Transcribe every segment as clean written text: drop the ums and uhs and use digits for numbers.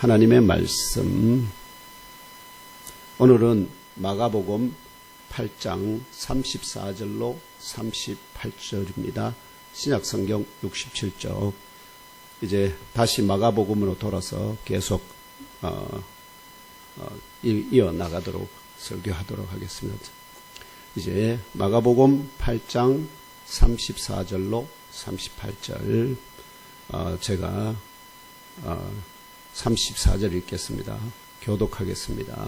하나님의 말씀, 오늘은 마가복음 8장 34절로 38절입니다. 신약성경 67쪽. 이제 다시 마가복음으로 돌아서 계속 이어나가도록 설교하도록 하겠습니다. 이제 마가복음 8장 34절로 38절, 제가 34절 읽겠습니다. 교독하겠습니다.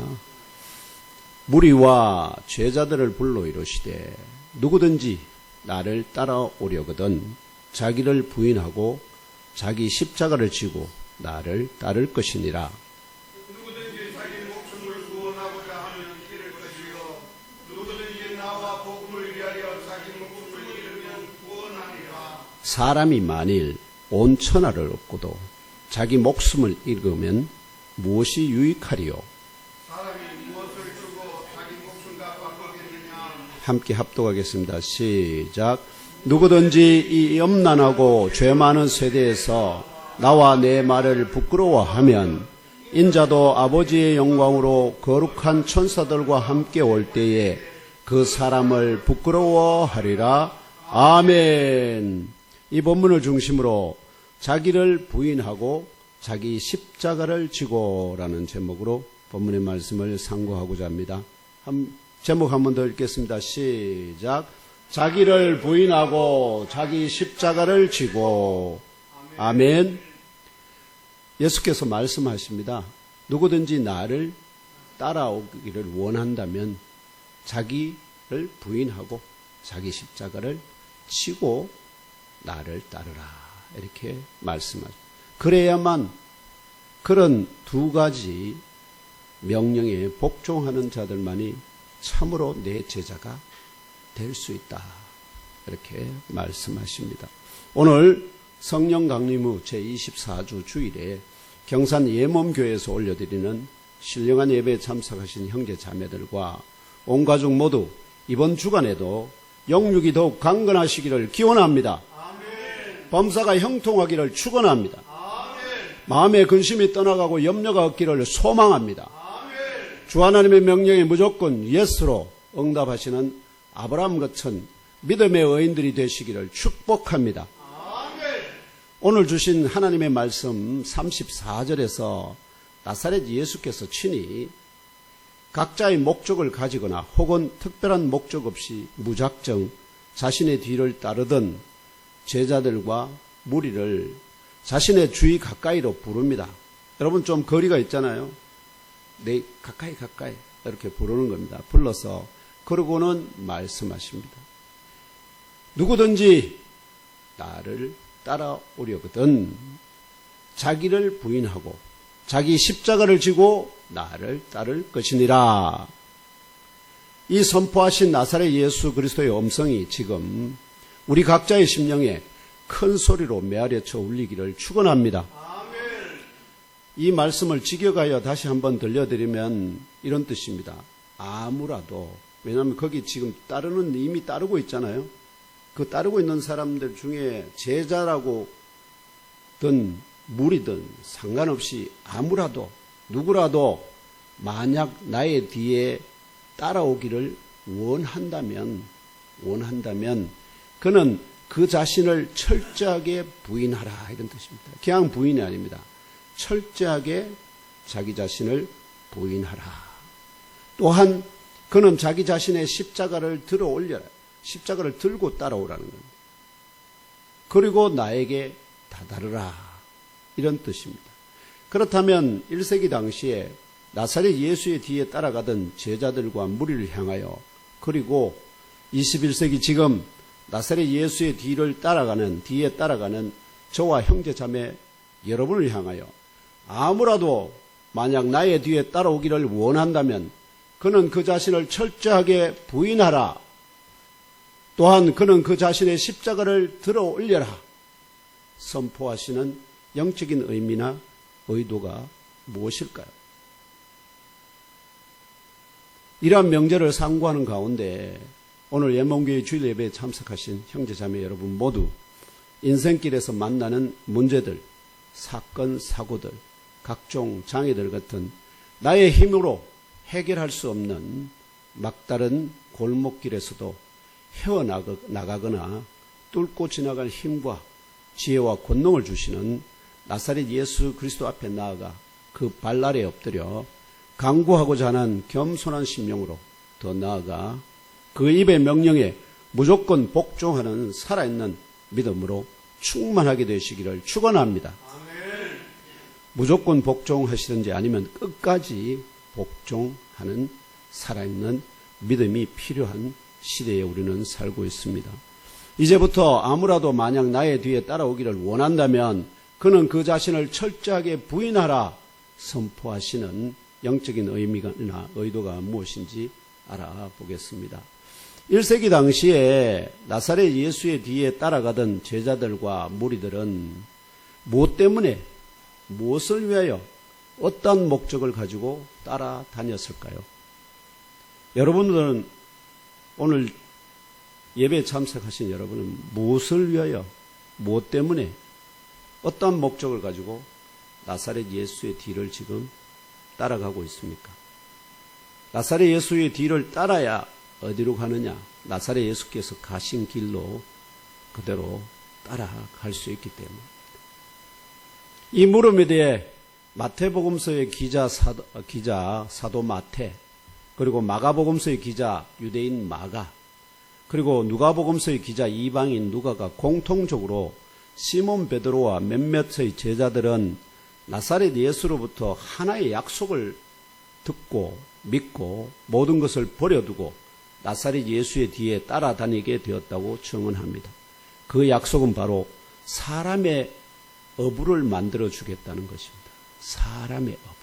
무리와 제자들을 불러 이르시되 누구든지 나를 따라오려거든 자기를 부인하고 자기 십자가를 지고 나를 따를 것이니라. 누구든지 자기 목숨을 구원하고자 하면 잃을 것이요 누구든지 나와 복음을 위하여 자기 목숨을 잃으면 구원하리라. 사람이 만일 온 천하를 얻고도 자기 목숨을 잃으면 무엇이 유익하리요? 사람이 무엇을 주고 자기 목숨과 바꾸겠느냐. 함께 합독하겠습니다. 시작. 누구든지 이 염난하고 죄 많은 세대에서 나와 내 말을 부끄러워하면 인자도 아버지의 영광으로 거룩한 천사들과 함께 올 때에 그 사람을 부끄러워하리라. 아멘. 이 본문을 중심으로 자기를 부인하고 자기 십자가를 지고라는 제목으로 본문의 말씀을 상고하고자 합니다. 제목 한 번 더 읽겠습니다. 시작. 자기를 부인하고 자기 십자가를 지고. 아멘. 예수께서 말씀하십니다. 누구든지 나를 따라오기를 원한다면 자기를 부인하고 자기 십자가를 지고 나를 따르라. 이렇게 말씀하죠. 그래야만 그런 두 가지 명령에 복종하는 자들만이 참으로 내 제자가 될 수 있다. 이렇게 말씀하십니다. 오늘 성령 강림 후 제24주 주일에 경산 예몸교회에서 올려드리는 신령한 예배에 참석하신 형제 자매들과 온 가족 모두 이번 주간에도 영육이 더욱 강건하시기를 기원합니다. 범사가 형통하기를 축원합니다. 마음의 근심이 떠나가고 염려가 없기를 소망합니다. 주 하나님의 명령에 무조건 예스로 응답하시는 아브라함 같은 믿음의 의인들이 되시기를 축복합니다. 오늘 주신 하나님의 말씀 34절에서 나사렛 예수께서 친히 각자의 목적을 가지거나 혹은 특별한 목적 없이 무작정 자신의 뒤를 따르던 제자들과 무리를 자신의 주위 가까이로 부릅니다. 여러분 좀 거리가 있잖아요. 내 가까이 이렇게 부르는 겁니다. 불러서 그러고는 말씀하십니다. 누구든지 나를 따라오려거든 자기를 부인하고 자기 십자가를 지고 나를 따를 것이니라. 이 선포하신 나사렛 예수 그리스도의 음성이 지금 우리 각자의 심령에 큰 소리로 메아리쳐 울리기를 축원합니다. 이 말씀을 직역하여 다시 한번 들려드리면 이런 뜻입니다. 아무라도, 왜냐하면 거기 지금 따르는 이미 따르고 있잖아요. 그 따르고 있는 사람들 중에 제자라고 든 무리든 상관없이 아무라도 누구라도 만약 나의 뒤에 따라오기를 원한다면 그는 그 자신을 철저하게 부인하라, 이런 뜻입니다. 그냥 부인이 아닙니다. 철저하게 자기 자신을 부인하라. 또한 그는 자기 자신의 십자가를 들어 올려라. 십자가를 들고 따라오라는 겁니다. 그리고 나에게 다다르라, 이런 뜻입니다. 그렇다면 1세기 당시에 나사렛 예수의 뒤에 따라가던 제자들과 무리를 향하여, 그리고 21세기 지금 나사렛 예수의 뒤에 따라가는 저와 형제 자매 여러분을 향하여 아무라도 만약 나의 뒤에 따라오기를 원한다면 그는 그 자신을 철저하게 부인하라. 또한 그는 그 자신의 십자가를 들어 올려라. 선포하시는 영적인 의미나 의도가 무엇일까요? 이러한 명제를 상고하는 가운데 오늘 예몽교회 주일 예배에 참석하신 형제자매 여러분 모두 인생길에서 만나는 문제들, 사건, 사고들, 각종 장애들 같은 나의 힘으로 해결할 수 없는 막다른 골목길에서도 헤어나가거나 뚫고 지나갈 힘과 지혜와 권능을 주시는 나사렛 예수 그리스도 앞에 나아가 그 발 아래 엎드려 간구하고자 하는 겸손한 심령으로 더 나아가 그 입의 명령에 무조건 복종하는 살아있는 믿음으로 충만하게 되시기를 축원합니다. 무조건 복종하시든지 아니면 끝까지 복종하는 살아있는 믿음이 필요한 시대에 우리는 살고 있습니다. 이제부터 아무라도 만약 나의 뒤에 따라오기를 원한다면 그는 그 자신을 철저하게 부인하라 선포하시는 영적인 의미나 의도가 무엇인지 알아보겠습니다. 1세기 당시에 나사렛 예수의 뒤에 따라가던 제자들과 무리들은 무엇 때문에, 무엇을 위하여, 어떤 목적을 가지고 따라다녔을까요? 여러분들은 오늘 예배에 참석하신 여러분은 무엇을 위하여, 무엇 때문에, 어떤 목적을 가지고 나사렛 예수의 뒤를 지금 따라가고 있습니까? 나사렛 예수의 뒤를 따라야 어디로 가느냐? 나사렛 예수께서 가신 길로 그대로 따라갈 수 있기 때문에. 이 물음에 대해 마태복음서의 기자 사도 마태, 그리고 마가복음서의 기자 유대인 마가, 그리고 누가복음서의 기자 이방인 누가가 공통적으로 시몬 베드로와 몇몇의 제자들은 나사렛 예수로부터 하나의 약속을 듣고 믿고 모든 것을 버려두고 나사렛 예수의 뒤에 따라다니게 되었다고 증언합니다. 그 약속은 바로 사람의 어부를 만들어 주겠다는 것입니다. 사람의 어부.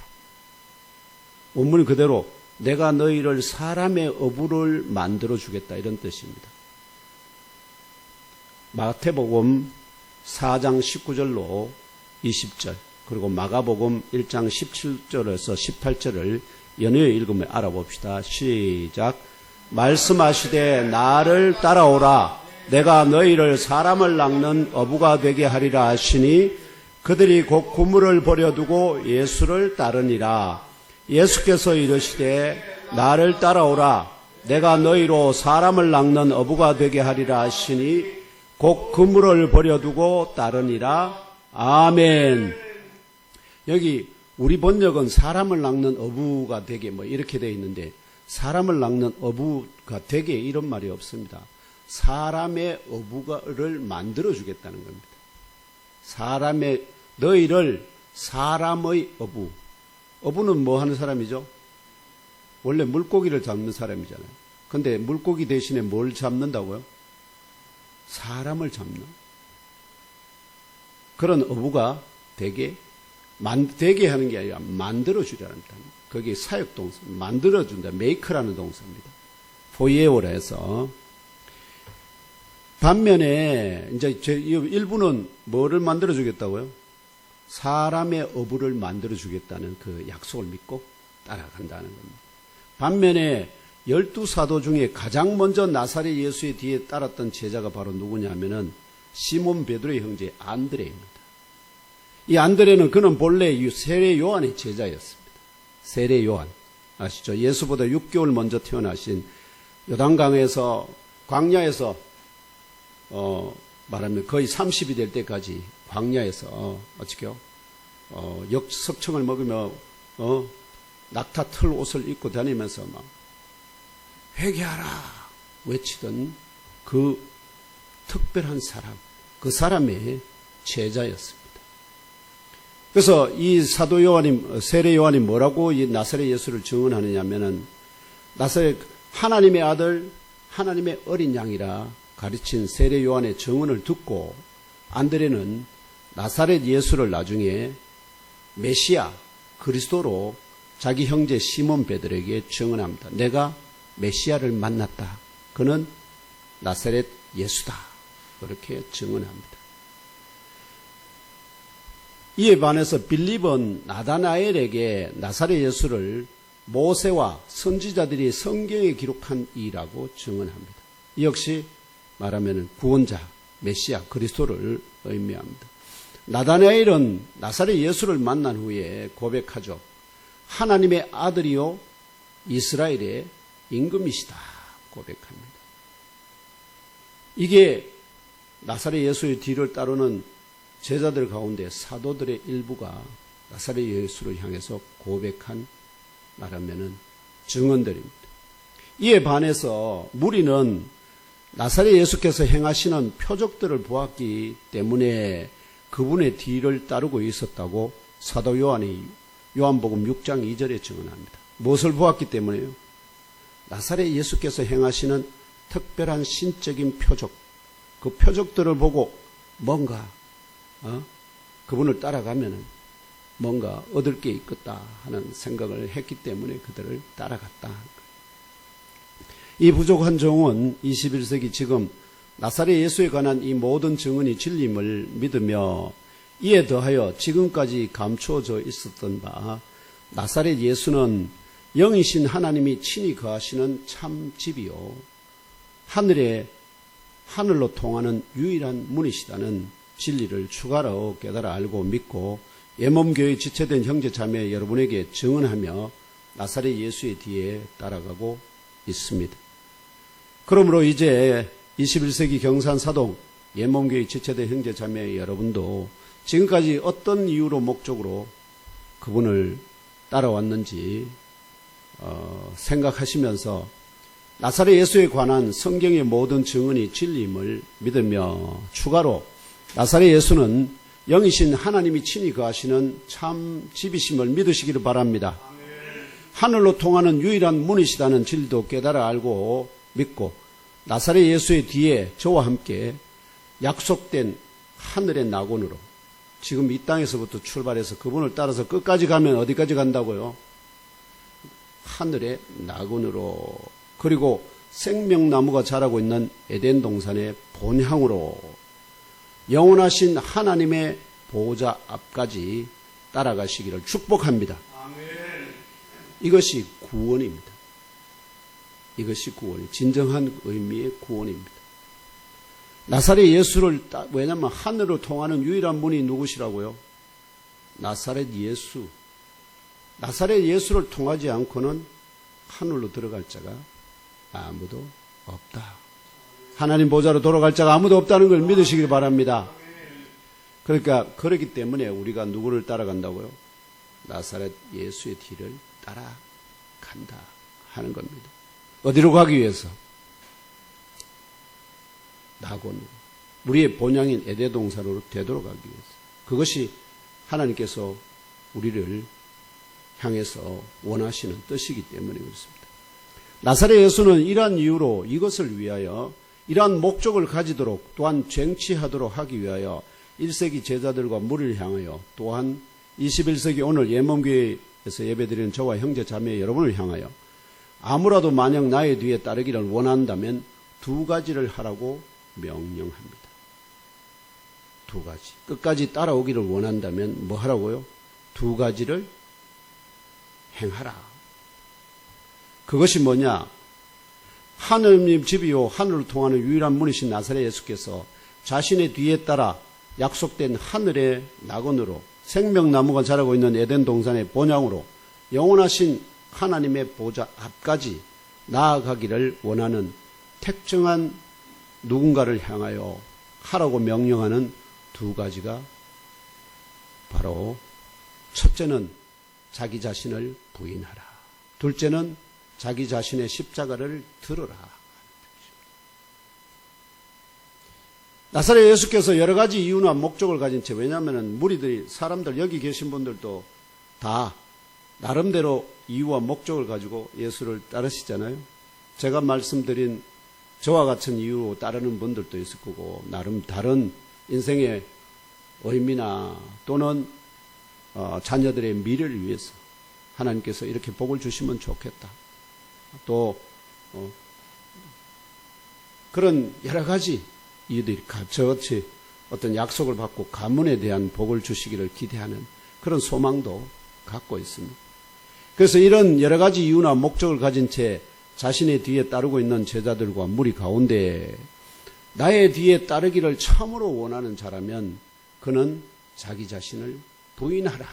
원문 그대로 내가 너희를 사람의 어부를 만들어 주겠다 이런 뜻입니다. 마태복음 4장 19절로 20절 그리고 마가복음 1장 17절에서 18절을 연이어 읽으며 알아봅시다. 시작. 말씀하시되 나를 따라오라. 내가 너희를 사람을 낚는 어부가 되게 하리라 하시니 그들이 곧 그물을 버려두고 예수를 따르니라. 예수께서 이르시되 나를 따라오라. 내가 너희로 사람을 낚는 어부가 되게 하리라 하시니 곧 그물을 버려두고 따르니라. 아멘. 여기 우리 번역은 사람을 낚는 어부가 되게 이렇게 되어 있는데 사람을 낚는 어부가 되게 이런 말이 없습니다. 사람의 어부를 만들어 주겠다는 겁니다. 너희를 사람의 어부. 어부는 뭐 하는 사람이죠? 원래 물고기를 잡는 사람이잖아요. 근데 물고기 대신에 뭘 잡는다고요? 사람을 잡는. 그런 어부가 되게 하는 게 아니라 만들어주려는 뜻. 거기에 사역동사, 만들어준다. 메이크라는 동사입니다. 포이에오라 해서. 반면에, 이제 일부는 뭐를 만들어주겠다고요? 사람의 어부를 만들어주겠다는 그 약속을 믿고 따라간다는 겁니다. 반면에, 12사도 중에 가장 먼저 나사렛 예수의 뒤에 따랐던 제자가 바로 누구냐면은 시몬 베드로의 형제 안드레입니다. 이 안드레는 그는 본래 세례 요한의 제자였습니다. 세례 요한 아시죠? 예수보다 6개월 먼저 태어나신 요단강에서 광야에서 말하면 거의 30이 될 때까지 광야에서 어떻게요? 석청을 먹으며 낙타 털 옷을 입고 다니면서 막 회개하라 외치던 그 특별한 사람, 그 사람의 제자였습니다. 그래서 이 사도 요한이, 세례 요한이 뭐라고 이 나사렛 예수를 증언하느냐면은 나사렛 하나님의 아들, 하나님의 어린 양이라 가르친 세례 요한의 증언을 듣고 안드레는 나사렛 예수를 나중에 메시아, 그리스도로 자기 형제 시몬 베드로에게 증언합니다. 내가 메시아를 만났다. 그는 나사렛 예수다. 그렇게 증언합니다. 이에 반해서 빌립은 나다나엘에게 나사렛 예수를 모세와 선지자들이 성경에 기록한 이라고 증언합니다. 이 역시 말하면 구원자, 메시아, 그리스도를 의미합니다. 나다나엘은 나사렛 예수를 만난 후에 고백하죠. 하나님의 아들이요 이스라엘의 임금이시다 고백합니다. 이게 나사렛 예수의 뒤를 따르는 제자들 가운데 사도들의 일부가 나사렛 예수를 향해서 고백한 말하면은 증언들입니다. 이에 반해서 무리는 나사렛 예수께서 행하시는 표적들을 보았기 때문에 그분의 뒤를 따르고 있었다고 사도 요한이 요한복음 6장 2절에 증언합니다. 무엇을 보았기 때문에요? 나사렛 예수께서 행하시는 특별한 신적인 표적, 그 표적들을 보고 뭔가 그분을 따라가면은 뭔가 얻을 게 있겠다 하는 생각을 했기 때문에 그들을 따라갔다. 이 부족한 종은 21세기 지금 나사렛 예수에 관한 이 모든 증언이 진리임을 믿으며 이에 더하여 지금까지 감추어져 있었던 바 나사렛 예수는 영이신 하나님이 친히 거하시는 참 집이요 하늘로 통하는 유일한 문이시다는 진리를 추가로 깨달아 알고 믿고 예몸교회 지체된 형제 자매 여러분에게 증언하며 나사렛 예수의 뒤에 따라가고 있습니다. 그러므로 이제 21세기 경산사동 예몸교회 지체된 형제 자매 여러분도 지금까지 어떤 이유로 목적으로 그분을 따라왔는지 생각하시면서 나사렛 예수에 관한 성경의 모든 증언이 진리임을 믿으며 추가로 나사렛 예수는 영이신 하나님이 친히 거하시는 참 집이심을 믿으시기를 바랍니다. 하늘로 통하는 유일한 문이시다는 진리도 깨달아 알고 믿고 나사렛 예수의 뒤에 저와 함께 약속된 하늘의 낙원으로 지금 이 땅에서부터 출발해서 그분을 따라서 끝까지 가면 어디까지 간다고요? 하늘의 낙원으로, 그리고 생명나무가 자라고 있는 에덴 동산의 본향으로 영원하신 하나님의 보호자 앞까지 따라가시기를 축복합니다. 이것이 구원입니다. 이것이 구원이 진정한 의미의 구원입니다. 나사렛 예수를 왜냐하면 하늘로 통하는 유일한 문이 누구시라고요? 나사렛 예수. 나사렛 예수를 통하지 않고는 하늘로 들어갈 자가 아무도 없다. 하나님 보좌로 돌아갈 자가 아무도 없다는 걸 믿으시길 바랍니다. 그러니까 그렇기 때문에 우리가 누구를 따라간다고요? 나사렛 예수의 뒤를 따라간다 하는 겁니다. 어디로 가기 위해서? 낙원으로. 우리의 본향인 에덴 동산으로 되돌아가기 위해서. 그것이 하나님께서 우리를 향해서 원하시는 뜻이기 때문에 그렇습니다. 나사렛 예수는 이러한 이유로 이것을 위하여 이러한 목적을 가지도록 또한 쟁취하도록 하기 위하여 1세기 제자들과 무리를 향하여 또한 21세기 오늘 예몸교회에서 예배드리는 저와 형제 자매 여러분을 향하여 아무라도 만약 나의 뒤에 따르기를 원한다면 두 가지를 하라고 명령합니다. 두 가지. 끝까지 따라오기를 원한다면 뭐 하라고요? 두 가지를 행하라. 그것이 뭐냐? 하느님 집이요 하늘을 통하는 유일한 문이신 나사렛 예수께서 자신의 뒤에 따라 약속된 하늘의 낙원으로 생명나무가 자라고 있는 에덴 동산의 본향으로 영원하신 하나님의 보좌 앞까지 나아가기를 원하는 특정한 누군가를 향하여 하라고 명령하는 두 가지가 바로 첫째는 자기 자신을 부인하라. 둘째는 자기 자신의 십자가를 들어라. 나사렛 예수께서 여러 가지 이유나 목적을 가진 채, 왜냐하면 무리들이, 사람들, 여기 계신 분들도 다 나름대로 이유와 목적을 가지고 예수를 따르시잖아요. 제가 말씀드린 저와 같은 이유로 따르는 분들도 있을 거고, 나름 다른 인생의 의미나 또는 자녀들의 미래를 위해서 하나님께서 이렇게 복을 주시면 좋겠다. 또 그런 여러 가지 이유들이 저같이 어떤 약속을 받고 가문에 대한 복을 주시기를 기대하는 그런 소망도 갖고 있습니다. 그래서 이런 여러 가지 이유나 목적을 가진 채 자신의 뒤에 따르고 있는 제자들과 무리 가운데 나의 뒤에 따르기를 참으로 원하는 자라면 그는 자기 자신을 부인하라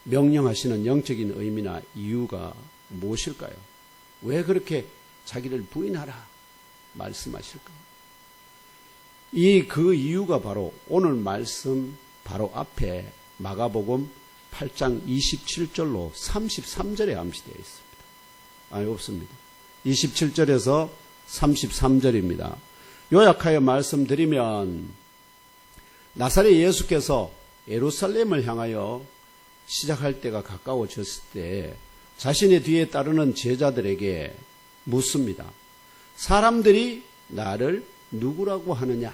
명령하시는 영적인 의미나 이유가 무엇일까요? 왜 그렇게 자기를 부인하라 말씀하실까요? 그 이유가 바로 오늘 말씀 바로 앞에 마가복음 8장 27절로 33절에 암시되어 있습니다. 아니, 없습니다. 27절에서 33절입니다. 요약하여 말씀드리면 나사렛 예수께서 예루살렘을 향하여 시작할 때가 가까워졌을 때 자신의 뒤에 따르는 제자들에게 묻습니다. 사람들이 나를 누구라고 하느냐?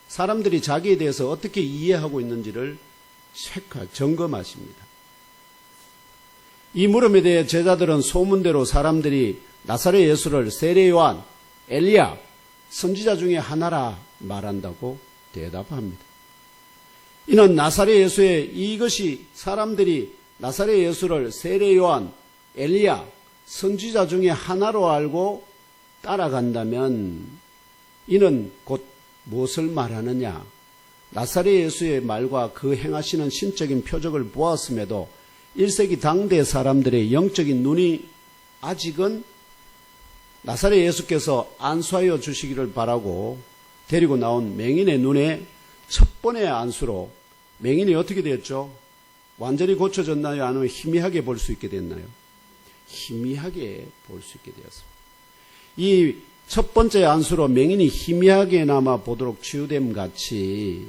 사람들이 자기에 대해서 어떻게 이해하고 있는지를 점검하십니다. 이 물음에 대해 제자들은 소문대로 사람들이 나사렛 예수를 세례 요한, 엘리야, 선지자 중에 하나라 말한다고 대답합니다. 이는 나사렛 예수의 이것이 사람들이 나사렛 예수를 세례 요한, 엘리야, 선지자 중에 하나로 알고 따라간다면 이는 곧 무엇을 말하느냐? 나사렛 예수의 말과 그 행하시는 신적인 표적을 보았음에도 1세기 당대 사람들의 영적인 눈이 아직은 나사렛 예수께서 안수하여 주시기를 바라고 데리고 나온 맹인의 눈에 첫 번의 안수로 맹인이 어떻게 되었죠? 완전히 고쳐졌나요? 아니면 희미하게 볼 수 있게 됐나요? 희미하게 볼 수 있게 되었습니다. 이 첫 번째 안수로 맹인이 희미하게나마 보도록 치유됨 같이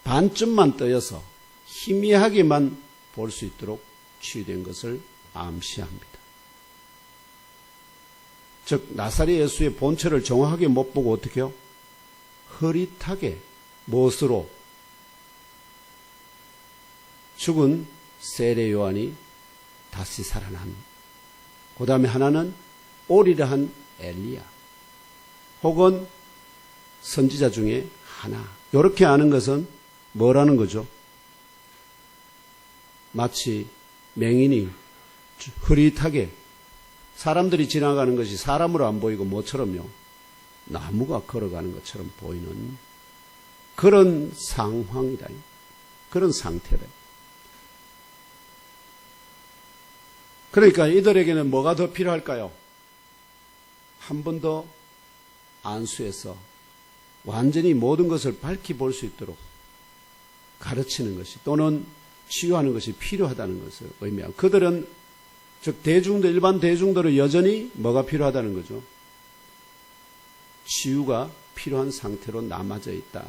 반쯤만 떠여서 희미하게만 볼 수 있도록 치유된 것을 암시합니다. 즉 나사렛 예수의 본체를 정확하게 못 보고 어떻게 해요? 흐릿하게 무엇으로? 죽은 세례 요한이 다시 살아난, 그 다음에 하나는 오리라 한 엘리야 혹은 선지자 중에 하나, 이렇게 아는 것은 뭐라는 거죠? 마치 맹인이 흐릿하게 사람들이 지나가는 것이 사람으로 안 보이고 뭐처럼요? 나무가 걸어가는 것처럼 보이는 그런 상황이다. 그런 상태다. 그러니까 이들에게는 뭐가 더 필요할까요? 한 번 더 안수해서 완전히 모든 것을 밝히 볼 수 있도록 가르치는 것이 또는 치유하는 것이 필요하다는 것을 의미합니다. 그들은 즉 대중들, 일반 대중들은 여전히 뭐가 필요하다는 거죠? 치유가 필요한 상태로 남아져 있다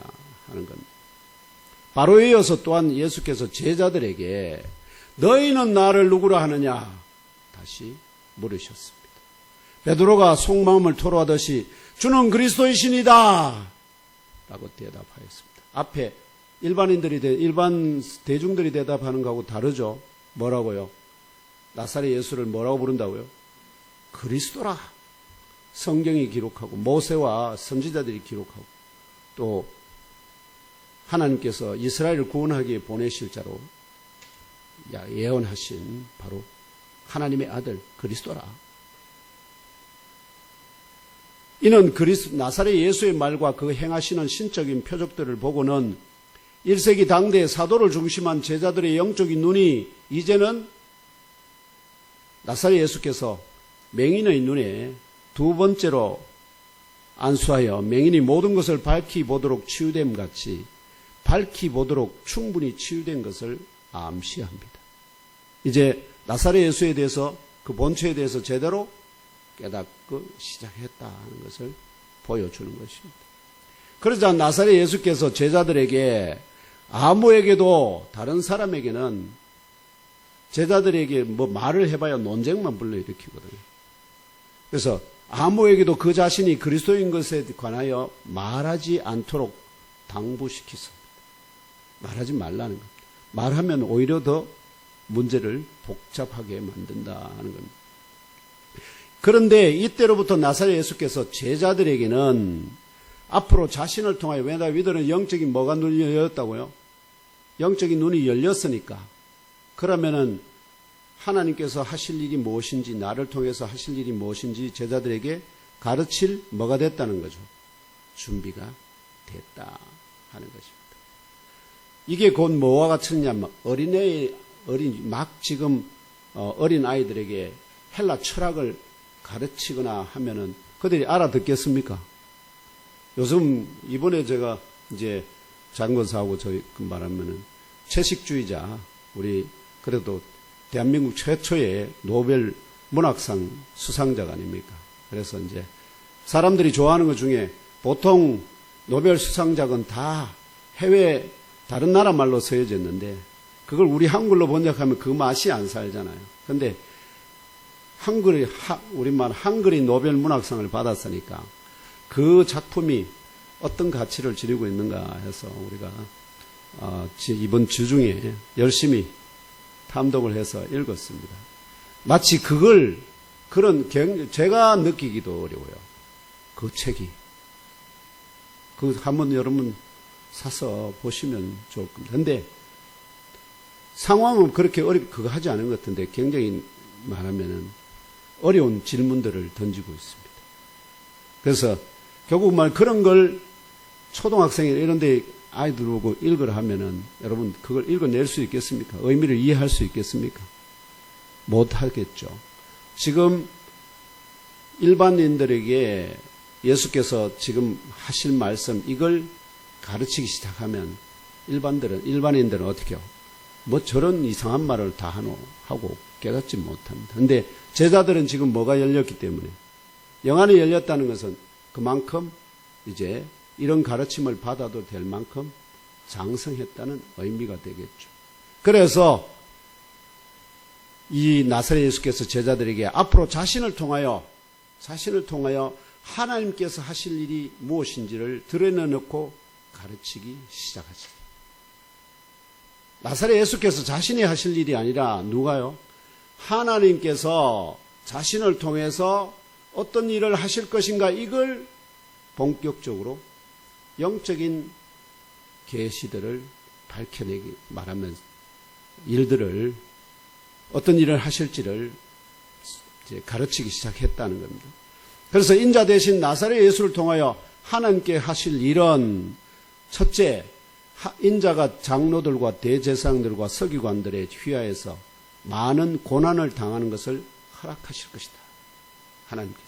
하는 겁니다. 바로 이어서 또한 예수께서 제자들에게 너희는 나를 누구라 하느냐 다시 물으셨습니다. 베드로가 속마음을 토로하듯이 주는 그리스도이시니다 라고 대답하였습니다. 앞에 일반 대중들이 대답하는 것하고 다르죠. 뭐라고요? 나사렛 예수를 뭐라고 부른다고요? 그리스도라. 성경이 기록하고 모세와 선지자들이 기록하고 또 하나님께서 이스라엘을 구원하기에 보내실 자로 예언하신 바로 하나님의 아들 그리스도라. 이는 나사렛 예수의 말과 그 행하시는 신적인 표적들을 보고는 1세기 당대의 사도를 중심한 제자들의 영적인 눈이 이제는 나사렛 예수께서 맹인의 눈에 두 번째로 안수하여 맹인이 모든 것을 밝히 보도록 치유됨 같이 밝히 보도록 충분히 치유된 것을 암시합니다. 이제 나사렛 예수에 대해서 그 본체에 대해서 제대로 깨닫고 시작했다는 것을 보여주는 것입니다. 그러자 나사렛 예수께서 제자들에게 아무에게도 다른 사람에게는 제자들에게 뭐 말을 해봐야 논쟁만 불러일으키거든요. 그래서 아무에게도 그 자신이 그리스도인 것에 관하여 말하지 않도록 당부시키십니다. 말하지 말라는 겁니다. 말하면 오히려 더 문제를 복잡하게 만든다는 겁니다. 그런데 이때로부터 나사렛 예수께서 제자들에게는 앞으로 자신을 통하여, 왜냐하면 이들은 영적인 뭐가 눈이 열렸다고요? 영적인 눈이 열렸으니까. 그러면은 하나님께서 하실 일이 무엇인지, 나를 통해서 하실 일이 무엇인지 제자들에게 가르칠 뭐가 됐다는 거죠? 준비가 됐다 하는 것입니다. 이게 곧 뭐와 같으냐면 막 지금 어린 아이들에게 헬라 철학을 가르치거나 하면은 그들이 알아듣겠습니까? 요즘 이번에 제가 이제 장건사하고 저희 말하면은 채식주의자, 우리 그래도 대한민국 최초의 노벨 문학상 수상자가 아닙니까? 그래서 이제 사람들이 좋아하는 것 중에 보통 노벨 수상작은 다 해외 다른 나라 말로 쓰여졌는데 그걸 우리 한글로 번역하면 그 맛이 안 살잖아요. 근데 우리말 한글이 노벨 문학상을 받았으니까 그 작품이 어떤 가치를 지니고 있는가 해서 우리가 이번 주 중에 열심히 탐독을 해서 읽었습니다. 마치 제가 느끼기도 어려워요. 그 책이. 한번 여러분 사서 보시면 좋을 겁니다. 근데 상황은 그렇게 그거 하지 않은 것 같은데 굉장히 말하면은 어려운 질문들을 던지고 있습니다. 그래서 결국 그런 걸 초등학생이 이런데 아이들 보고 읽으라 하면은 여러분 그걸 읽어낼 수 있겠습니까? 의미를 이해할 수 있겠습니까? 못 하겠죠. 지금 일반인들에게 예수께서 지금 하실 말씀 이걸 가르치기 시작하면 일반인들은 어떻게 해요? 뭐 저런 이상한 말을 다 하고 깨닫지 못합니다. 근데 제자들은 지금 뭐가 열렸기 때문에 영안이 열렸다는 것은 그만큼 이제 이런 가르침을 받아도 될 만큼 장성했다는 의미가 되겠죠. 그래서 이 나사렛 예수께서 제자들에게 앞으로 자신을 통하여 하나님께서 하실 일이 무엇인지를 드러내놓고 가르치기 시작하죠. 나사렛 예수께서 자신이 하실 일이 아니라 누가요? 하나님께서 자신을 통해서 어떤 일을 하실 것인가 이걸 본격적으로 영적인 계시들을 밝혀내기 말하면 일들을 어떤 일을 하실지를 이제 가르치기 시작했다는 겁니다. 그래서 인자 대신 나사렛 예수를 통하여 하나님께 하실 일은 첫째, 인자가 장로들과 대제사장들과 서기관들의 휘하에서 많은 고난을 당하는 것을 허락하실 것이다. 하나님께서.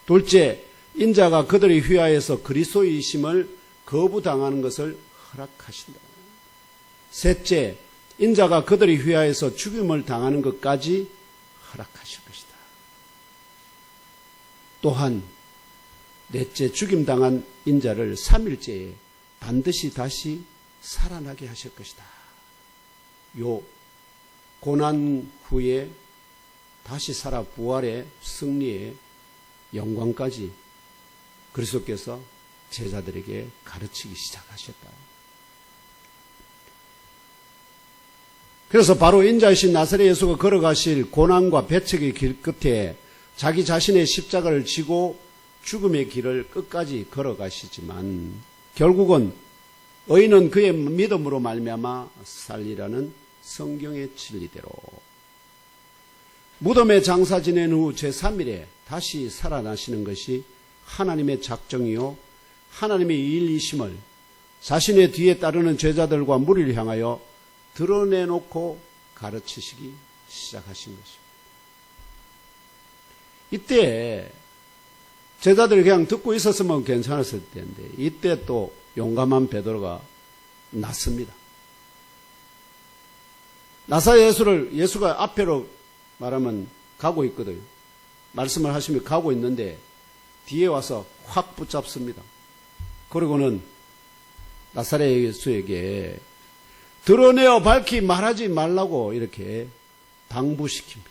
둘째, 인자가 그들의 휘하에서 그리스도이심을 거부당하는 것을 허락하신다. 셋째, 인자가 그들의 휘하에서 죽임을 당하는 것까지 허락하실 것이다. 또한 넷째, 죽임당한 인자를 3일째에 반드시 다시 살아나게 하실 것이다. 요 고난 후에 다시 살아 부활의 승리의 영광까지 그리스도께서 제자들에게 가르치기 시작하셨다. 그래서 바로 인자이신 나사렛 예수가 걸어가실 고난과 배척의 길 끝에 자기 자신의 십자가를 지고 죽음의 길을 끝까지 걸어가시지만 결국은 의인은 그의 믿음으로 말미암아 살리라는 성경의 진리대로 무덤에 장사 지낸 후 제3일에 다시 살아나시는 것이 하나님의 작정이요 하나님의 일이심을 자신의 뒤에 따르는 제자들과 무리를 향하여 드러내놓고 가르치시기 시작하신 것입니다. 이때 제자들이 그냥 듣고 있었으면 괜찮았을 텐데 이때 또 용감한 베드로가 났습니다. 나사렛 예수가 앞으로 말하면 가고 있거든요. 말씀을 하시며 가고 있는데 뒤에 와서 확 붙잡습니다. 그리고는 나사렛 예수에게 드러내어 밝히 말하지 말라고 이렇게 당부시킵니다.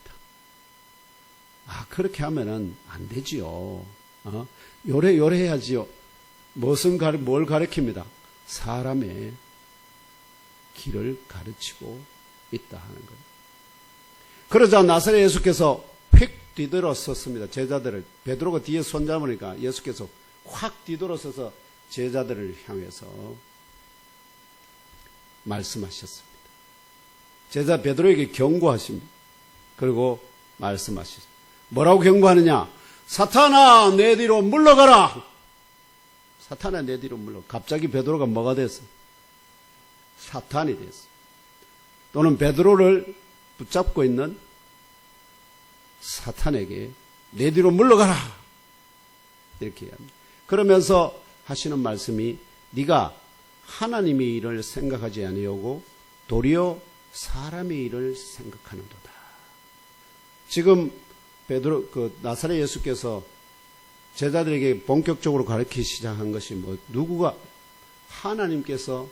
그렇게 하면은 안 되지요. 요래 해야지요. 뭘 가르칩니다. 사람의 길을 가르치고 있다 하는 겁니다. 그러자 나사렛 예수께서 휙 뒤돌아섰습니다. 제자들을 베드로가 뒤에 손잡으니까 예수께서 확 뒤돌아서서 제자들을 향해서 말씀하셨습니다. 제자 베드로에게 경고하십니다. 그리고 말씀하셨습니다. 뭐라고 경고하느냐? 사탄아 내 뒤로 물러가라. 사탄아 내 뒤로 물러가. 갑자기 베드로가 뭐가 됐어? 사탄이 됐어. 또는 베드로를 붙잡고 있는 사탄에게 내 뒤로 물러가라 이렇게 합니다. 그러면서 하시는 말씀이 네가 하나님의 일을 생각하지 아니하고 도리어 사람의 일을 생각하는도다. 지금 베드로 나사렛 예수께서 제자들에게 본격적으로 가르치기 시작한 것이 누구가 하나님께서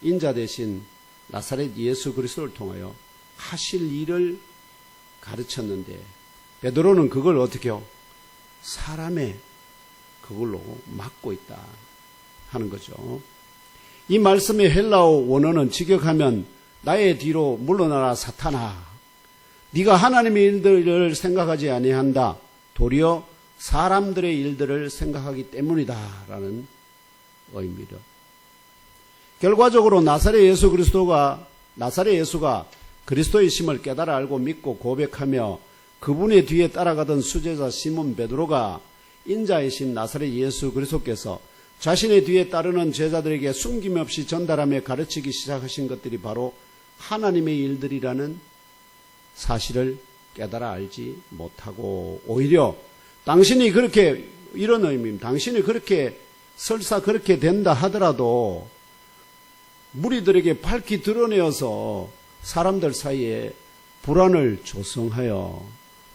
인자 대신 나사렛 예수 그리스도를 통하여 하실 일을 가르쳤는데 베드로는 그걸 어떻게 해요? 사람의 그걸로 막고 있다 하는 거죠. 이 말씀의 헬라어 원어는 직역하면 나의 뒤로 물러나라 사탄아. 네가 하나님의 일들을 생각하지 아니한다. 도리어 사람들의 일들을 생각하기 때문이다라는 의미로. 결과적으로 나사렛 예수가 그리스도의 심을 깨달아 알고 믿고 고백하며 그분의 뒤에 따라가던 수제자 시몬 베드로가 인자이신 나사렛 예수 그리스도께서 자신의 뒤에 따르는 제자들에게 숨김없이 전달하며 가르치기 시작하신 것들이 바로 하나님의 일들이라는 사실을 깨달아 알지 못하고 오히려 당신이 그렇게 이런 의미입니다. 당신이 그렇게 설사 그렇게 된다 하더라도 무리들에게 밝히 드러내어서 사람들 사이에 불안을 조성하여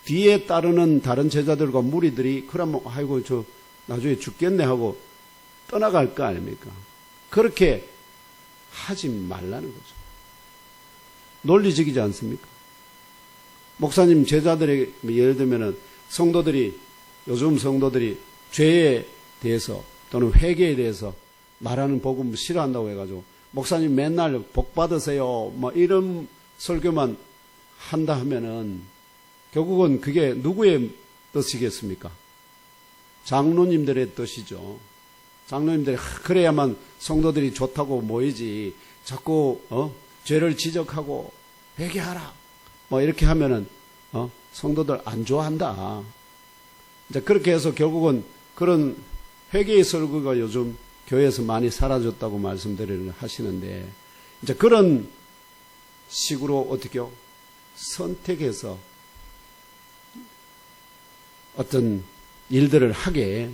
뒤에 따르는 다른 제자들과 무리들이 그러면 아이고 저 나중에 죽겠네 하고 떠나갈 거 아닙니까? 그렇게 하지 말라는 거죠. 논리적이지 않습니까? 목사님 제자들에게 예를 들면은 요즘 성도들이 죄에 대해서 또는 회개에 대해서 말하는 복음 싫어한다고 해가지고 목사님 맨날 복 받으세요 이런 설교만 한다 하면은 결국은 그게 누구의 뜻이겠습니까? 장로님들의 뜻이죠. 장로님들이 그래야만 성도들이 좋다고 모이지 자꾸 죄를 지적하고 회개하라 이렇게 하면은 성도들 안 좋아한다. 이제 그렇게 해서 결국은 그런 회개의 설교가 요즘 교회에서 많이 사라졌다고 말씀드리려 하시는데 이제 그런 식으로 어떻게요? 선택해서 어떤 일들을 하게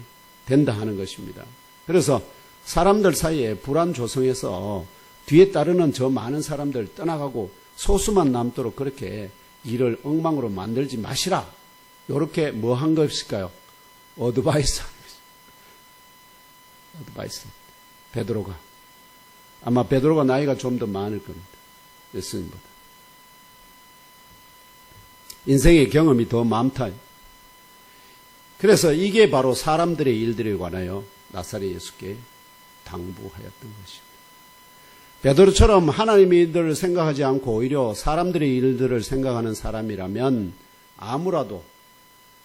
된다 하는 것입니다. 그래서 사람들 사이에 불안 조성해서 뒤에 따르는 저 많은 사람들 떠나가고 소수만 남도록 그렇게 일을 엉망으로 만들지 마시라. 이렇게 뭐 한 것일까요? 어드바이스. 베드로가. 아마 베드로가 나이가 좀 더 많을 겁니다. 예수님보다. 인생의 경험이 더 많다. 그래서 이게 바로 사람들의 일들에 관하여 나사렛 예수께 당부하였던 것입니다. 베드로처럼 하나님의 일들을 생각하지 않고 오히려 사람들의 일들을 생각하는 사람이라면 아무라도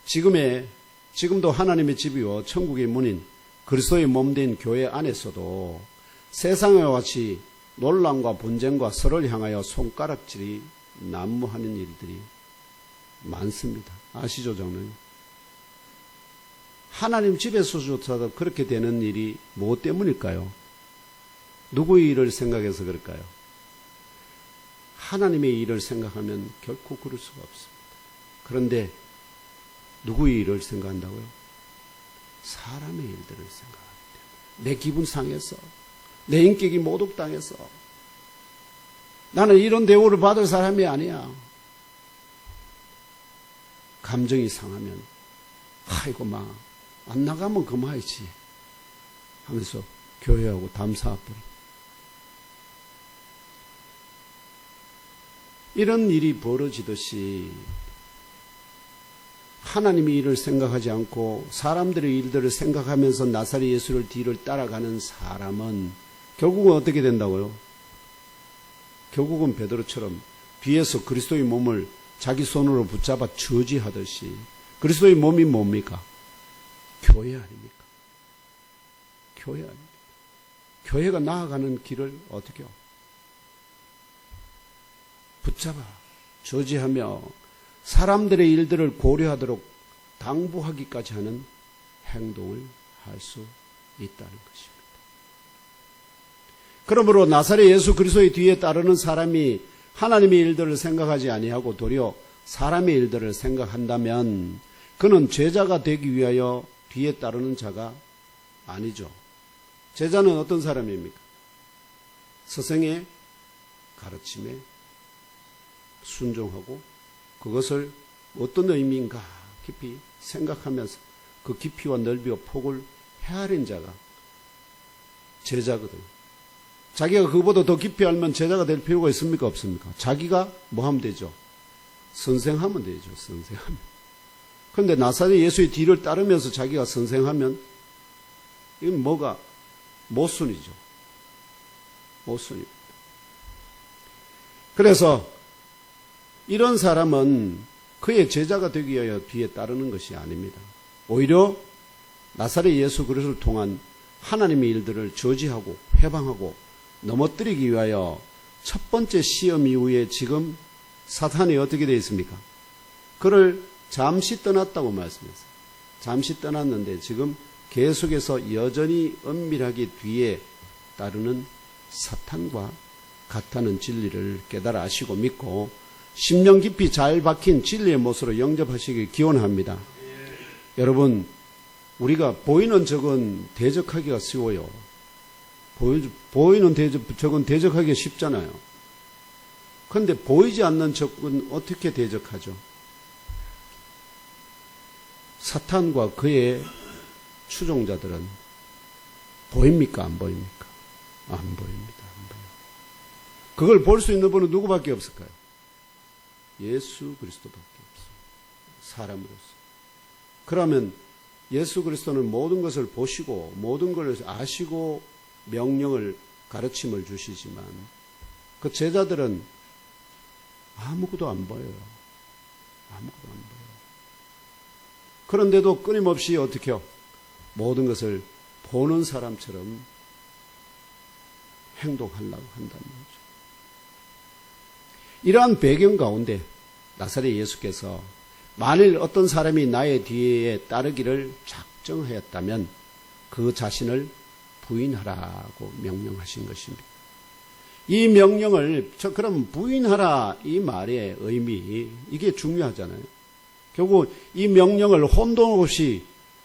지금도 하나님의 집이요 천국의 문인 그리스도의 몸된 교회 안에서도 세상과 같이 논란과 분쟁과 서로를 향하여 손가락질이 난무하는 일들이 많습니다. 아시죠, 장로님? 하나님 집에서조차도 그렇게 되는 일이 무엇 때문일까요? 누구의 일을 생각해서 그럴까요? 하나님의 일을 생각하면 결코 그럴 수가 없습니다. 그런데 누구의 일을 생각한다고요? 사람의 일들을 생각하기 때문에 내 기분 상해서 내 인격이 모독당해서 나는 이런 대우를 받을 사람이 아니야. 감정이 상하면 아이고 안 나가면 그만이지 하면서 교회하고 담사합을 이런 일이 벌어지듯이 하나님의 일을 생각하지 않고 사람들의 일들을 생각하면서 나사렛 예수를 뒤를 따라가는 사람은 결국은 어떻게 된다고요? 결국은 베드로처럼 뒤에서 그리스도의 몸을 자기 손으로 붙잡아 저지하듯이 그리스도의 몸이 뭡니까? 교회 아닙니까? 교회 아닙니까? 교회가 나아가는 길을 어떻게 해요? 붙잡아 저지하며 사람들의 일들을 고려하도록 당부하기까지 하는 행동을 할 수 있다는 것입니다. 그러므로 나사렛 예수 그리스도의 뒤에 따르는 사람이 하나님의 일들을 생각하지 아니하고 도리어 사람의 일들을 생각한다면 그는 제자가 되기 위하여 뒤에 따르는 자가 아니죠. 제자는 어떤 사람입니까? 스승의 가르침에 순종하고 그것을 어떤 의미인가 깊이 생각하면서 그 깊이와 넓이와 폭을 헤아린 자가 제자거든요. 자기가 그보다 더 깊이 알면 제자가 될 필요가 있습니까? 없습니까? 자기가 뭐 하면 되죠? 선생하면 되죠. 선생하면. 그런데 나사렛 예수의 뒤를 따르면서 자기가 선생하면 이건 뭐가 모순이죠. 모순입니다. 그래서 이런 사람은 그의 제자가 되기 위하여 뒤에 따르는 것이 아닙니다. 오히려 나사렛 예수 그리스도를 통한 하나님의 일들을 저지하고 회방하고 넘어뜨리기 위하여 첫 번째 시험 이후에 지금 사탄이 어떻게 되어 있습니까? 그를 잠시 떠났다고 말씀했어요. 잠시 떠났는데 지금 계속해서 여전히 은밀하게 뒤에 따르는 사탄과 같다는 진리를 깨달아 아시고 믿고 심령 깊이 잘 박힌 진리의 못으로 영접하시길 기원합니다. 여러분, 우리가 보이는 적은 대적하기가 쉬워요. 보이는 적은 대적하기가 쉽잖아요. 그런데 보이지 않는 적은 어떻게 대적하죠? 사탄과 그의 추종자들은 보입니까? 안 보입니까? 안 보입니다. 안 보여요. 그걸 볼 수 있는 분은 누구밖에 없을까요? 예수 그리스도밖에 없어요. 사람으로서. 그러면 예수 그리스도는 모든 것을 보시고 모든 것을 아시고 명령을 가르침을 주시지만 그 제자들은 아무것도 안 보여요. 아무것도 안 보여요. 그런데도 끊임없이 어떻게 해요? 모든 것을 보는 사람처럼 행동하려고 한다는 거죠. 이러한 배경 가운데 나사렛 예수께서 만일 어떤 사람이 나의 뒤에 따르기를 작정하였다면 그 자신을 부인하라고 명령하신 것입니다. 이 명령을 그럼 부인하라 이 말의 의미 이게 중요하잖아요. 결국 이 명령을 혼돈 없이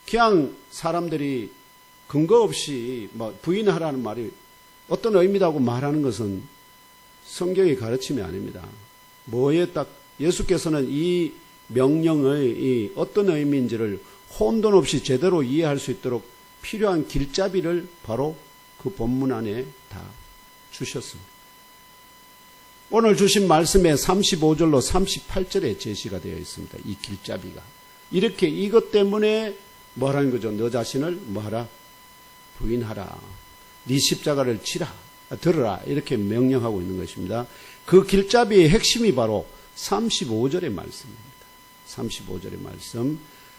그냥 사람들이 근거 없이 부인하라는 말이 어떤 의미라고 말하는 것은 성경의 가르침이 아닙니다. 뭐에 딱 예수께서는 이 명령의 어떤 의미인지를 혼돈 없이 제대로 이해할 수 있도록 필요한 길잡이를 바로 그 본문 안에 다 주셨습니다. 오늘 주신 말씀에 35절로 38절에 제시가 되어 있습니다. 이 길잡이가. 이렇게 이것 때문에 뭐라는 거죠? 너 자신을 뭐하라? 부인하라. 네 십자가를 치라. 들으라. 이렇게 명령하고 있는 것입니다. 그 길잡이의 핵심이 바로 35절의 말씀입니다. 35절의 말씀.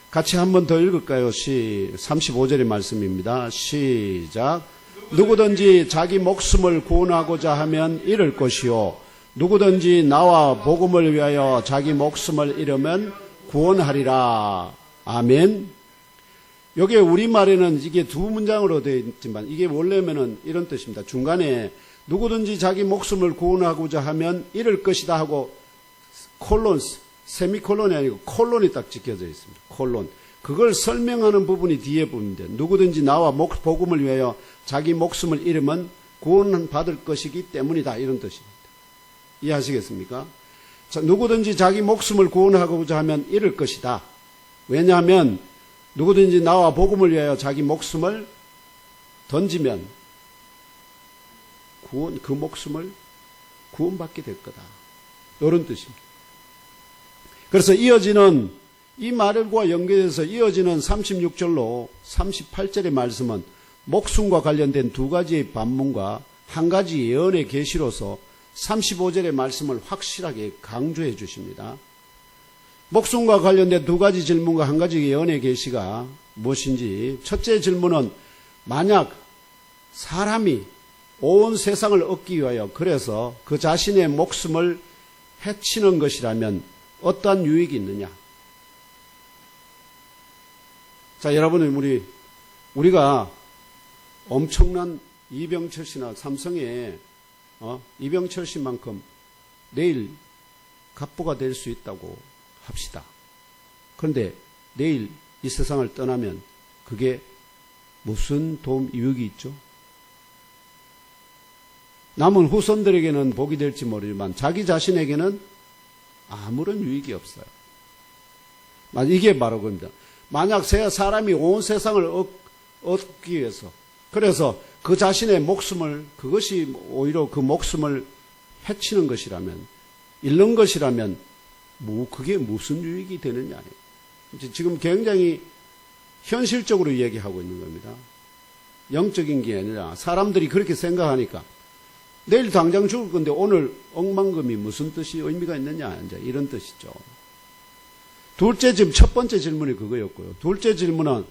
같이 한 번 더 읽을까요? 35절의 말씀입니다. 시작. 누구든지 자기 목숨을 구원하고자 하면 잃을 것이요. 누구든지 나와 복음을 위하여 자기 목숨을 잃으면 구원하리라. 아멘. 여기에 우리말에는 이게 두 문장으로 되어 있지만 이게 원래면은 이런 뜻입니다. 중간에 누구든지 자기 목숨을 구원하고자 하면 잃을 것이다 하고 콜론, 세미콜론이 아니고 콜론이 딱 찍혀져 있습니다. 콜론. 그걸 설명하는 부분이 뒤에 부분인데 누구든지 나와 복음을 위하여 자기 목숨을 잃으면 구원받을 것이기 때문이다. 이런 뜻입니다. 이해하시겠습니까? 자, 누구든지 자기 목숨을 구원하고자 하면 잃을 것이다. 왜냐하면 누구든지 나와 복음을 위하여 자기 목숨을 던지면 그 목숨을 구원받게 될 거다. 이런 뜻입니다. 그래서 이어지는 이 말과 연결해서 이어지는 36절로 38절의 말씀은 목숨과 관련된 두 가지의 반문과 한 가지 예언의 계시로서 35절의 말씀을 확실하게 강조해 주십니다. 목숨과 관련된 두 가지 질문과 한 가지 예언의 계시가 무엇인지 첫째 질문은 만약 사람이 온 세상을 얻기 위하여 그래서 그 자신의 목숨을 해치는 것이라면 어떠한 유익이 있느냐? 자, 여러분, 우리가 엄청난 이병철 씨나 삼성의 이병철 씨만큼 내일 갑부가 될 수 있다고 합시다. 그런데 내일 이 세상을 떠나면 그게 무슨 도움, 유익이 있죠? 남은 후손들에게는 복이 될지 모르지만 자기 자신에게는 아무런 유익이 없어요. 이게 바로 겁니다. 만약 사람이 온 세상을 얻기 위해서, 그래서 그 자신의 목숨을, 그것이 오히려 그 목숨을 해치는 것이라면, 잃는 것이라면, 그게 무슨 유익이 되느냐. 지금 굉장히 현실적으로 얘기하고 있는 겁니다. 영적인 게 아니라 사람들이 그렇게 생각하니까 내일 당장 죽을 건데 오늘 억만금이 무슨 뜻이 의미가 있느냐, 이제 이런 뜻이죠. 첫 번째 질문이 그거였고요. 둘째 질문은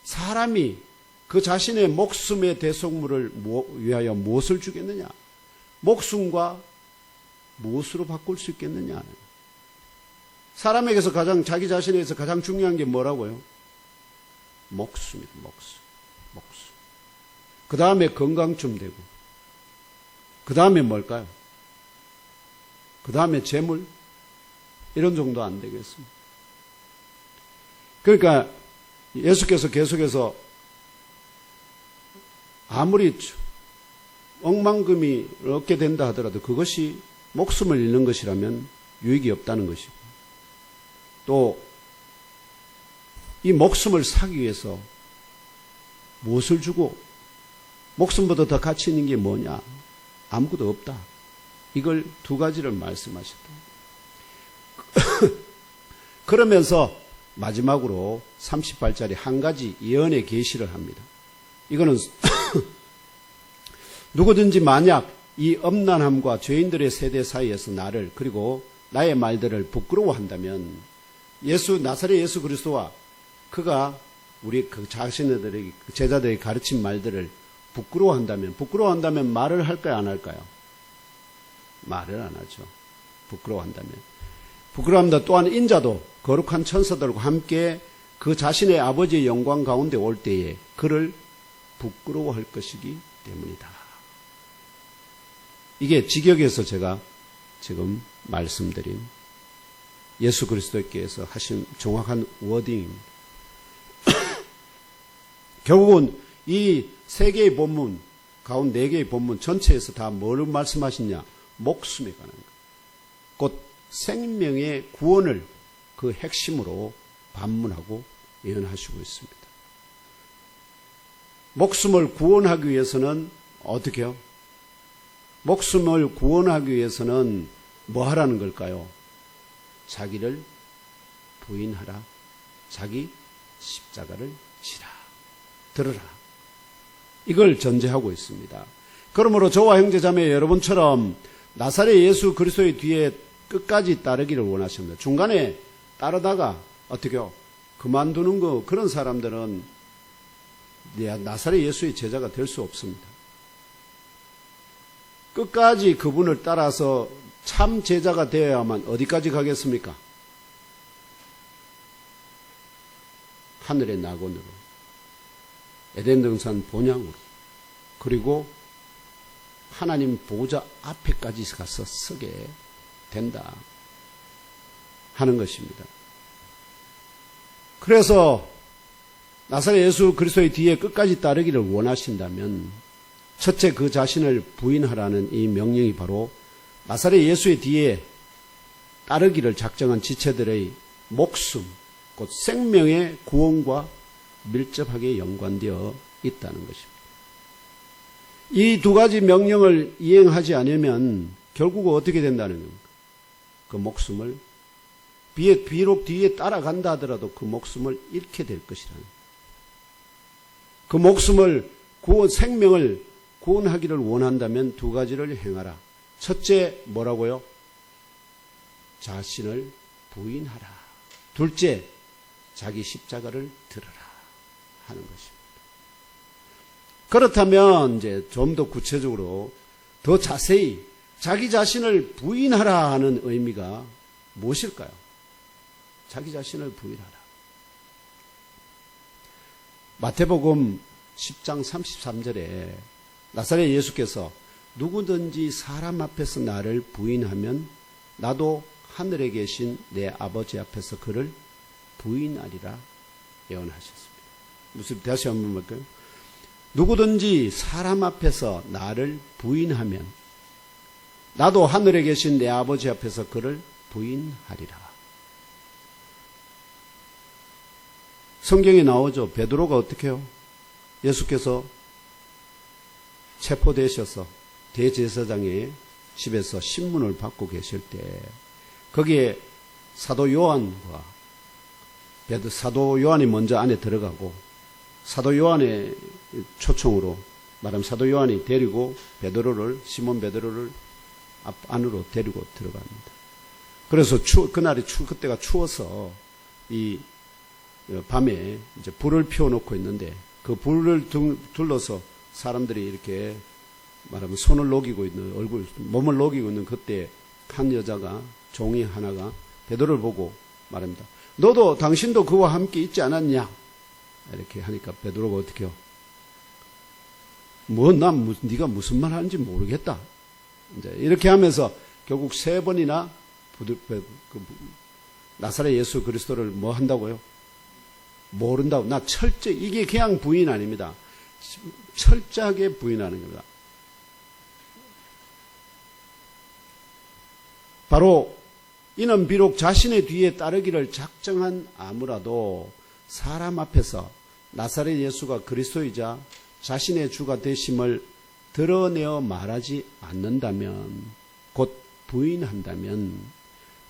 사람이 그 자신의 목숨의 대속물을 위하여 무엇을 주겠느냐? 목숨과 무엇으로 바꿀 수 있겠느냐? 사람에게서 자기 자신에게서 가장 중요한 게 뭐라고요? 목숨이다, 목숨. 그 다음에 건강 좀 되고, 그 다음에 뭘까요? 그 다음에 재물? 이런 정도 안 되겠습니다. 그러니까 예수께서 계속해서 아무리 억만금이 얻게 된다 하더라도 그것이 목숨을 잃는 것이라면 유익이 없다는 것이고, 또 이 목숨을 사기 위해서 무엇을 주고 목숨보다 더 가치 있는 게 뭐냐? 아무것도 없다. 이걸 두 가지를 말씀하셨다. 그러면서 마지막으로 38절에 한 가지 예언의 계시를 합니다. 이거는 누구든지 만약 이 엄난함과 죄인들의 세대 사이에서 나를, 그리고 나의 말들을 부끄러워한다면, 나사렛 예수 그리스도와 그가 우리 그 자신들에게, 제자들에게 가르친 말들을 부끄러워한다면 말을 할까요, 안 할까요? 말을 안 하죠. 부끄러워한다. 또한 인자도 거룩한 천사들과 함께 그 자신의 아버지의 영광 가운데 올 때에 그를 부끄러워할 것이기 때문이다. 이게 직역에서 제가 지금 말씀드린 예수 그리스도께서 하신 정확한 워딩입니다. 결국은 이 세 개의 본문 가운데 네 개의 본문 전체에서 다 뭐를 말씀하시냐? 목숨에 관한 것. 곧 생명의 구원을 그 핵심으로 반문하고 예언하시고 있습니다. 목숨을 구원하기 위해서는 어떻게 해요? 목숨을 구원하기 위해서는 뭐 하라는 걸까요? 자기를 부인하라. 자기 십자가를 지라. 들으라. 이걸 전제하고 있습니다. 그러므로 저와 형제자매 여러분처럼 나사렛 예수 그리스도의 뒤에 끝까지 따르기를 원하십니다. 중간에 따르다가 어떻게 해요? 그만두는 그런 사람들은 나사렛 예수의 제자가 될 수 없습니다. 끝까지 그분을 따라서 참 제자가 되어야만 어디까지 가겠습니까? 하늘의 낙원으로, 에덴 동산 본향으로, 그리고 하나님 보좌 앞에까지 가서 서게 된다 하는 것입니다. 그래서 나사렛 예수 그리스도의 뒤에 끝까지 따르기를 원하신다면 첫째 그 자신을 부인하라는 이 명령이 바로 나사렛 예수의 뒤에 따르기를 작정한 지체들의 목숨, 곧 생명의 구원과 밀접하게 연관되어 있다는 것입니다. 이 두 가지 명령을 이행하지 않으면 결국 어떻게 된다는 겁니까? 그 목숨을 비록 뒤에 따라간다 하더라도 그 목숨을 잃게 될 것이라는, 그 목숨을 생명을 구원하기를 원한다면 두 가지를 행하라. 첫째 뭐라고요? 자신을 부인하라. 둘째 자기 십자가를 들어라 하는 것입니다. 그렇다면 이제 좀 더 구체적으로 더 자세히 자기 자신을 부인하라 하는 의미가 무엇일까요? 자기 자신을 부인하라. 마태복음 10장 33절에 나사렛 예수께서 누구든지 사람 앞에서 나를 부인하면 나도 하늘에 계신 내 아버지 앞에서 그를 부인하리라 예언하셨습니다. 무슨 다시 한번 볼까요? 누구든지 사람 앞에서 나를 부인하면 나도 하늘에 계신 내 아버지 앞에서 그를 부인하리라. 성경에 나오죠. 베드로가 어떻게 해요? 예수께서 체포되셔서 대제사장의 집에서 신문을 받고 계실 때 거기에 사도 요한과 사도 요한이 먼저 안에 들어가고 사도 요한의 초청으로 말하면 사도 요한이 데리고 시몬 베드로를 안으로 데리고 들어갑니다. 그래서 그때가 추워서 이 밤에 이제 불을 피워놓고 있는데 그 불을 둘러서 사람들이 이렇게 말하면 손을 녹이고 있는 몸을 녹이고 있는 그때 한 여자가 종이 하나가 베드로를 보고 말합니다. 당신도 그와 함께 있지 않았냐? 이렇게 하니까 베드로가 어떻게 해요? 네가 무슨 말 하는지 모르겠다. 이제 이렇게 하면서 결국 3번이나 나사렛 예수 그리스도를 뭐 한다고요? 모른다고. 이게 그냥 부인 아닙니다. 철저하게 부인하는 겁니다. 바로 이는 비록 자신의 뒤에 따르기를 작정한 아무라도 사람 앞에서 나사렛 예수가 그리스도이자 자신의 주가 되심을 드러내어 말하지 않는다면, 곧 부인한다면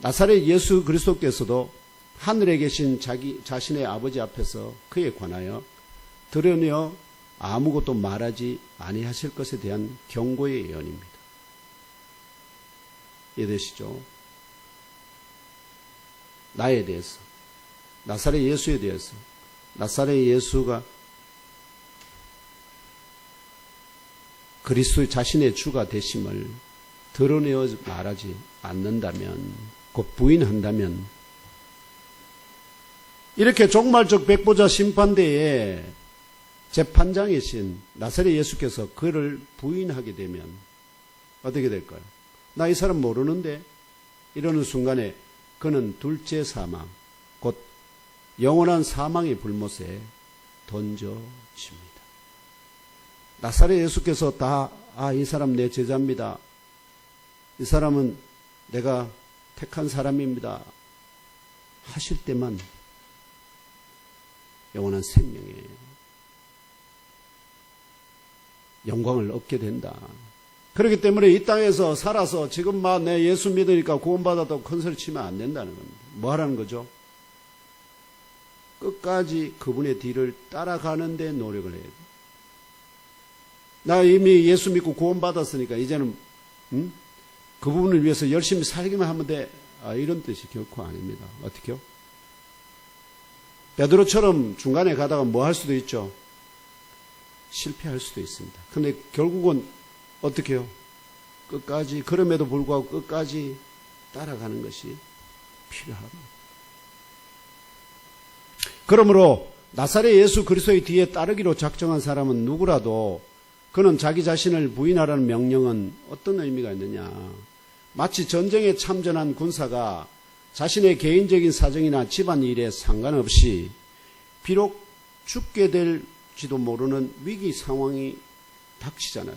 나사렛 예수 그리스도께서도 하늘에 계신 자신의 아버지 앞에서 그에 관하여 드러내어 아무것도 말하지 아니하실 것에 대한 경고의 예언입니다. 이해되시죠? 나에 대해서, 나사렛 예수에 대해서, 나사렛 예수가 그리스도의 자신의 주가 되심을 드러내어 말하지 않는다면, 곧 부인한다면, 이렇게 종말적 백보자 심판대에 재판장이신 나사렛 예수께서 그를 부인하게 되면 어떻게 될까요? 나 이 사람 모르는데? 이러는 순간에 그는 둘째 사망, 곧 영원한 사망의 불못에 던져집니다. 나사렛 예수께서 이 사람 내 제자입니다. 이 사람은 내가 택한 사람입니다. 하실 때만 영원한 생명에 영광을 얻게 된다. 그렇기 때문에 이 땅에서 살아서 지금 내 예수 믿으니까 구원받아도 큰 소리 치면 안 된다는 겁니다. 뭐 하라는 거죠? 끝까지 그분의 뒤를 따라가는데 노력을 해야 돼. 나 이미 예수 믿고 구원받았으니까 이제는 그 부분을 위해서 열심히 살기만 하면 돼. 이런 뜻이 결코 아닙니다. 어떻게요? 베드로처럼 중간에 가다가 뭐 할 수도 있죠. 실패할 수도 있습니다. 그런데 결국은 어떻게 해요? 끝까지, 그럼에도 불구하고 끝까지 따라가는 것이 필요합니다. 그러므로 나사렛 예수 그리스도의 뒤에 따르기로 작정한 사람은 누구라도 그는 자기 자신을 부인하라는 명령은 어떤 의미가 있느냐. 마치 전쟁에 참전한 군사가 자신의 개인적인 사정이나 집안 일에 상관없이 비록 죽게 될지도 모르는 위기 상황이 닥치잖아요.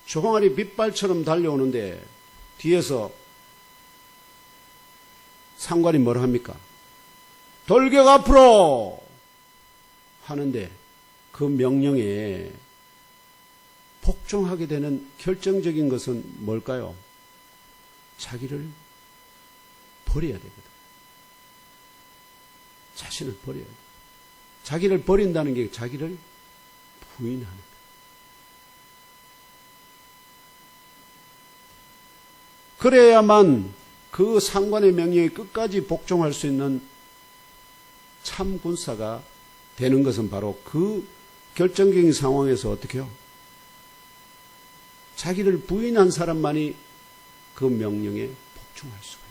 조항아리 빗발처럼 달려오는데 뒤에서 상관이 뭐라 합니까? 돌격 앞으로! 하는데 그 명령에 복종하게 되는 결정적인 것은 뭘까요? 자기를 버려야 되거든. 자신을 버려야 돼. 자기를 버린다는 게 자기를 부인하는 거예요. 그래야만 그 상관의 명령에 끝까지 복종할 수 있는 참 군사가 되는 것은 바로 그 결정적인 상황에서 어떻게 해요? 자기를 부인한 사람만이 그 명령에 복종할 수가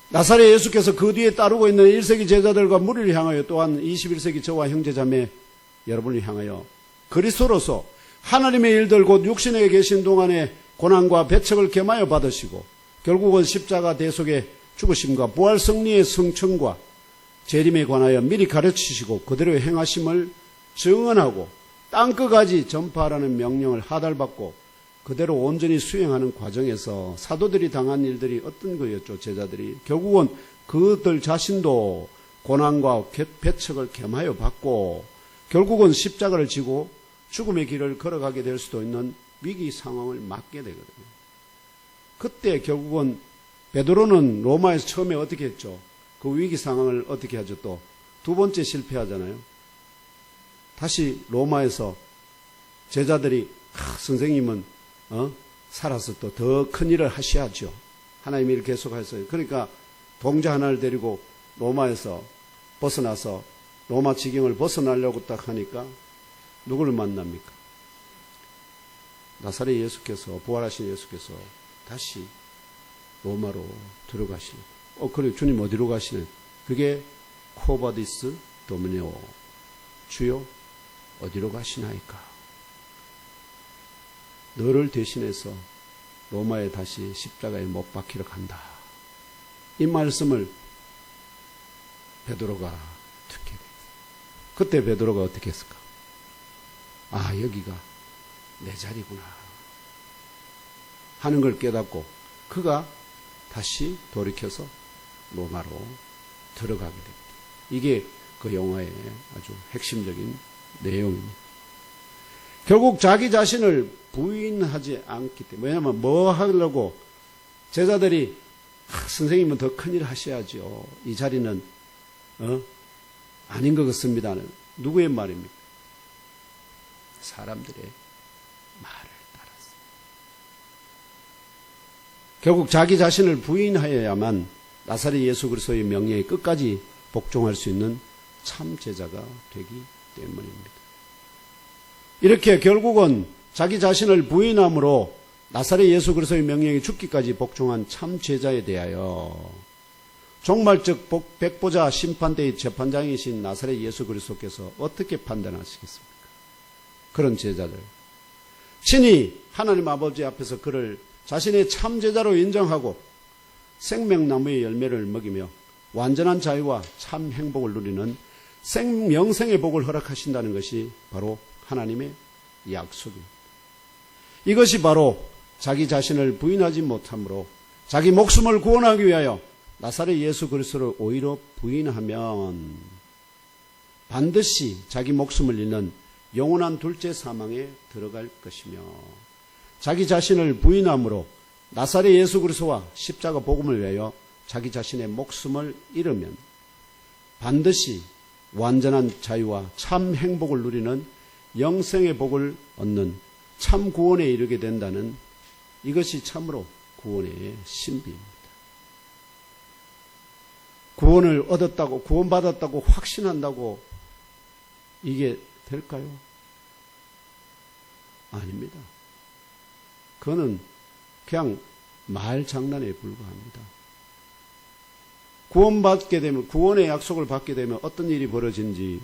있다. 나사렛 예수께서 그 뒤에 따르고 있는 1세기 제자들과 무리를 향하여 또한 21세기 저와 형제자매 여러분을 향하여 그리스도로서 하나님의 일들 곧 육신에 계신 동안에 고난과 배척을 겸하여 받으시고 결국은 십자가 대속의 죽으심과 부활 승리의 성천과 재림에 관하여 미리 가르치시고 그대로 행하심을 증언하고 땅끝까지 전파하라는 명령을 하달받고 그대로 온전히 수행하는 과정에서 사도들이 당한 일들이 어떤 거였죠? 제자들이 결국은 그들 자신도 고난과 배척을 겸하여 받고 결국은 십자가를 지고 죽음의 길을 걸어가게 될 수도 있는 위기 상황을 맞게 되거든요. 그때 결국은 베드로는 로마에서 처음에 어떻게 했죠? 그 위기 상황을 어떻게 하죠? 또 두 번째 실패하잖아요. 다시 로마에서 제자들이 선생님은 살아서 또 더 큰 일을 하셔야죠. 하나님이 일을 계속하셨어요. 그러니까 동자 하나를 데리고 로마에서 벗어나서 로마 지경을 벗어나려고 딱 하니까 누구를 만납니까? 나사렛 예수께서, 부활하신 예수께서 다시 로마로 들어가시는. 그래, 주님 어디로 가시는? 그게 코바디스 도미네오. 주요, 어디로 가시나이까? 너를 대신해서 로마에 다시 십자가에 못 박히러 간다. 이 말씀을 베드로가 듣게 돼. 그때 베드로가 어떻게 했을까? 아, 여기가 내 자리구나 하는 걸 깨닫고 그가 다시 돌이켜서 로마로 들어가게 됩니다. 이게 그 영화의 아주 핵심적인 내용입니다. 결국 자기 자신을 부인하지 않기 때문에, 왜냐하면 뭐 하려고 제자들이 선생님은 더 큰일 하셔야죠. 이 자리는 아닌 것 같습니다는 누구의 말입니까? 사람들의 말을 따라서. 결국 자기 자신을 부인하여야만 나사렛 예수 그리스도의 명령에 끝까지 복종할 수 있는 참 제자가 되기 때문입니다. 이렇게 결국은 자기 자신을 부인함으로 나사렛 예수 그리스도의 명령에 죽기까지 복종한 참 제자에 대하여 종말적 백보자 심판대의 재판장이신 나사렛 예수 그리스도께서 어떻게 판단하시겠습니까? 그런 제자들. 친히 하나님 아버지 앞에서 그를 자신의 참 제자로 인정하고 생명나무의 열매를 먹이며 완전한 자유와 참 행복을 누리는 영생의 복을 허락하신다는 것이 바로 하나님의 약속입니다. 이것이 바로 자기 자신을 부인하지 못함으로 자기 목숨을 구원하기 위하여 나사렛 예수 그리스도를 오히려 부인하면 반드시 자기 목숨을 잃는 영원한 둘째 사망에 들어갈 것이며, 자기 자신을 부인함으로 나사렛 예수 그리스도와 십자가 복음을 위하여 자기 자신의 목숨을 잃으면 반드시 완전한 자유와 참 행복을 누리는 영생의 복을 얻는 참 구원에 이르게 된다는, 이것이 참으로 구원의 신비입니다. 구원을 얻었다고, 구원받았다고 확신한다고 이게 될까요? 아닙니다. 그거는 그냥 말 장난에 불과합니다. 구원받게 되면, 구원의 약속을 받게 되면 어떤 일이 벌어진지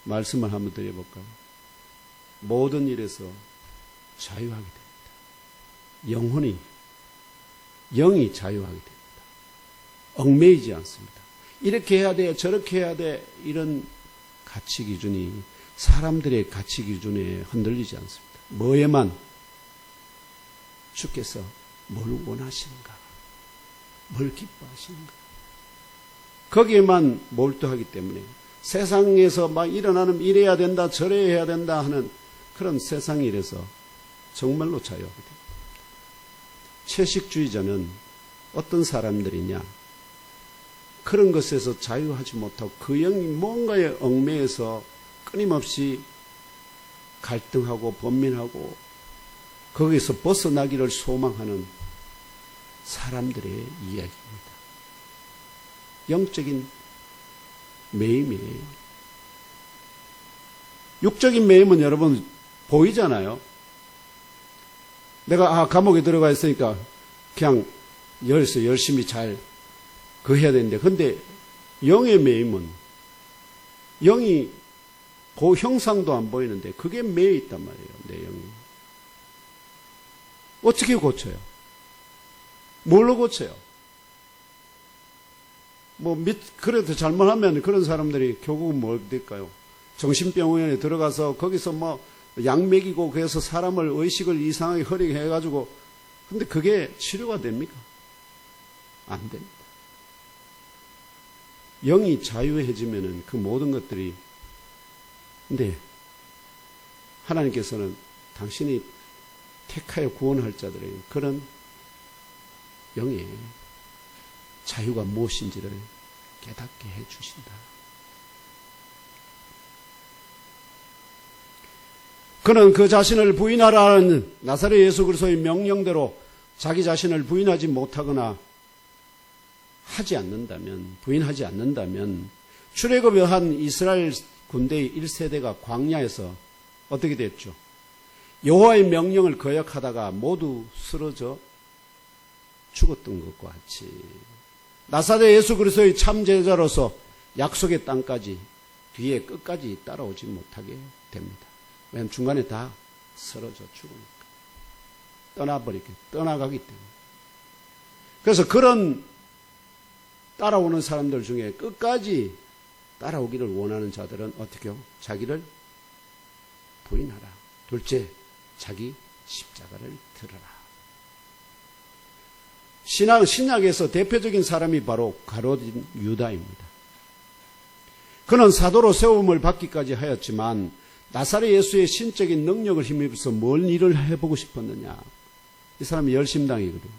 말씀을 한번 드려볼까요? 모든 일에서 자유하게 됩니다. 영혼이, 영이 자유하게 됩니다. 얽매이지 않습니다. 이렇게 해야 돼, 저렇게 해야 돼, 이런 가치 기준이 사람들의 가치 기준에 흔들리지 않습니다. 뭐에만 주께서 뭘 원하시는가, 뭘 기뻐하시는가, 거기에만 몰두하기 때문에 세상에서 막 일어나는 이래야 된다, 저래야 된다 하는 그런 세상 일에서 정말로 자유하게 됩니다. 채식주의자는 어떤 사람들이냐, 그런 것에서 자유하지 못하고 그 영이 뭔가에 얽매여서 끊임없이 갈등하고 번민하고 거기서 벗어나기를 소망하는 사람들의 이야기입니다. 영적인 매임이에요. 육적인 매임은 여러분 보이잖아요. 내가 감옥에 들어가 있으니까 그냥 여기서 열심히 잘 그 해야 되는데, 근데 영의 매임은 영이 그 형상도 안 보이는데 그게 매여 있단 말이에요. 내 영이. 어떻게 고쳐요? 뭘로 고쳐요? 그래도 잘못하면 그런 사람들이 결국은 뭘 될까요? 정신병원에 들어가서 거기서 약 먹이고 그래서 사람을 의식을 이상하게 흐리게 해가지고, 근데 그게 치료가 됩니까? 안 됩니다. 영이 자유해지면은 그 모든 것들이, 근데 하나님께서는 당신이 택하여 구원할 자들의 그런 영의 자유가 무엇인지를 깨닫게 해 주신다. 그는 그 자신을 부인하라는 나사렛 예수 그리스도의 명령대로 자기 자신을 부인하지 못하거나 부인하지 않는다면 출애굽에 한 이스라엘 군대의 1세대가 광야에서 어떻게 됐죠? 여호와의 명령을 거역하다가 모두 쓰러져 죽었던 것과 같이 나사렛 예수 그리스도의 참 제자로서 약속의 땅까지 뒤에 끝까지 따라오지 못하게 됩니다. 왜냐하면 중간에 다 쓰러져 죽으니까. 떠나가기 때문에. 그래서 그런 따라오는 사람들 중에 끝까지 따라오기를 원하는 자들은 어떻게 해요? 자기를 부인하라. 둘째, 자기 십자가를 들어라. 신약에서 대표적인 사람이 바로 가룟 유다입니다. 그는 사도로 세움을 받기까지 하였지만 나사렛 예수의 신적인 능력을 힘입어서 뭘 일을 해보고 싶었느냐. 이 사람이 열심당이거든요.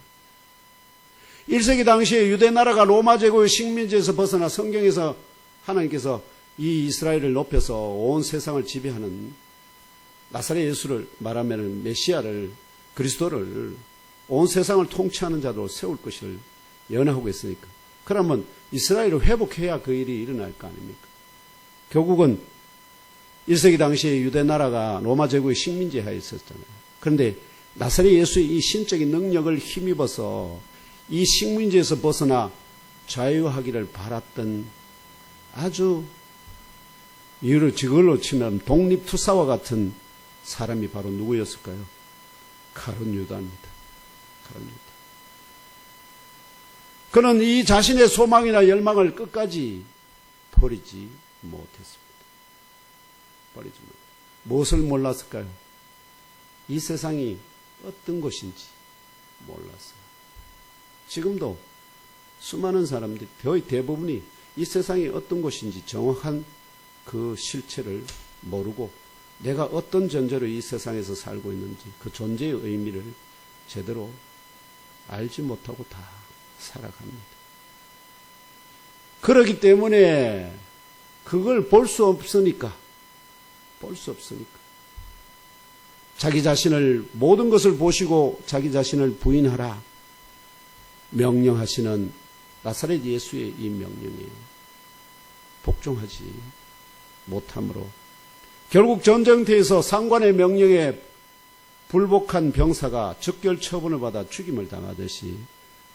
1세기 당시에 유대 나라가 로마 제국의 식민지에서 벗어나 성경에서 하나님께서 이 이스라엘을 높여서 온 세상을 지배하는 나사렛 예수를 말하면 메시아를, 그리스도를 온 세상을 통치하는 자로 세울 것을 연하고 있으니까. 그러면 이스라엘을 회복해야 그 일이 일어날 거 아닙니까? 결국은 1세기 당시에 유대 나라가 로마 제국의 식민지 하에 있었잖아요. 그런데 나사렛 예수의 이 신적인 능력을 힘입어서 이 식민지에서 벗어나 자유하기를 바랐던 아주 이유를 지글로 치면 독립투사와 같은 사람이 바로 누구였을까요? 가룟 유다입니다. 가룟 유다. 그는 이 자신의 소망이나 열망을 끝까지 버리지 못했습니다. 무엇을 몰랐을까요? 이 세상이 어떤 것인지 몰랐어요. 지금도 수많은 사람들이 거의 대부분이 이 세상이 어떤 것인지 정확한 그 실체를 모르고 내가 어떤 존재로 이 세상에서 살고 있는지 그 존재의 의미를 제대로 알지 못하고 다 살아갑니다. 그렇기 때문에 그걸 볼 수 없으니까 자기 자신을 모든 것을 보시고 자기 자신을 부인하라 명령하시는 나사렛 예수의 이 명령에 복종하지 못함으로 결국 전쟁터에서 상관의 명령에 불복한 병사가 즉결 처분을 받아 죽임을 당하듯이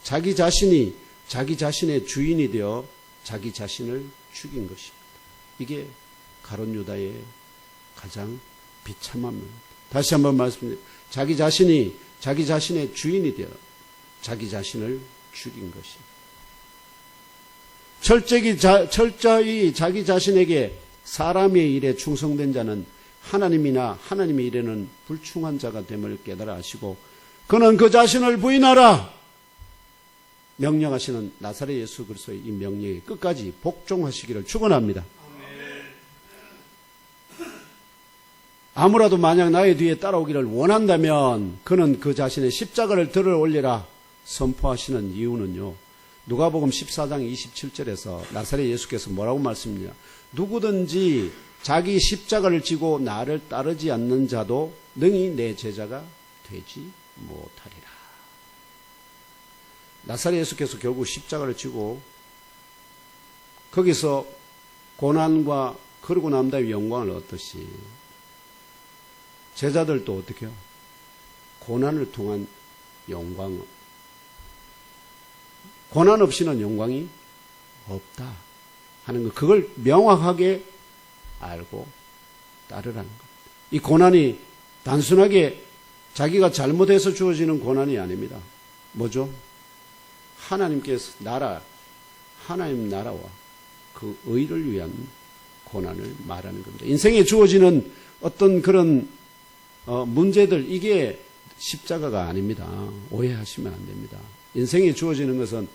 자기 자신이 자기 자신의 주인이 되어 자기 자신을 죽인 것입니다. 이게 가룟 유다의 가장 비참함입니다. 다시 한번 말씀드립니다. 자기 자신이 자기 자신의 주인이 되어 자기 자신을 죽인 것입니다. 철저히 자기 자신에게 사람의 일에 충성된 자는 하나님이나 하나님의 일에는 불충한 자가 됨을 깨달아 아시고 그는 그 자신을 부인하라 명령하시는 나사렛 예수 그리스도의 이 명령에 끝까지 복종하시기를 축원합니다. 아무라도 만약 나의 뒤에 따라오기를 원한다면 그는 그 자신의 십자가를 들어 올리라 선포하시는 이유는요. 누가복음 14장 27절에서 나사렛 예수께서 뭐라고 말씀합니까? 누구든지 자기 십자가를 지고 나를 따르지 않는 자도 능히 내 제자가 되지 못하리라. 나사렛 예수께서 결국 십자가를 지고 거기서 고난과 그러고 난 다음에 영광을 얻듯이 제자들도 어떻게 해요? 고난을 통한 영광 고난 없이는 영광이 없다 하는 것, 그걸 명확하게 알고 따르라는 겁니다. 이 고난이 단순하게 자기가 잘못해서 주어지는 고난이 아닙니다. 뭐죠? 하나님께서 하나님 나라와 그 의를 위한 고난을 말하는 겁니다. 인생에 주어지는 어떤 그런 문제들, 이게 십자가가 아닙니다. 오해하시면 안 됩니다. 인생에 주어지는 것은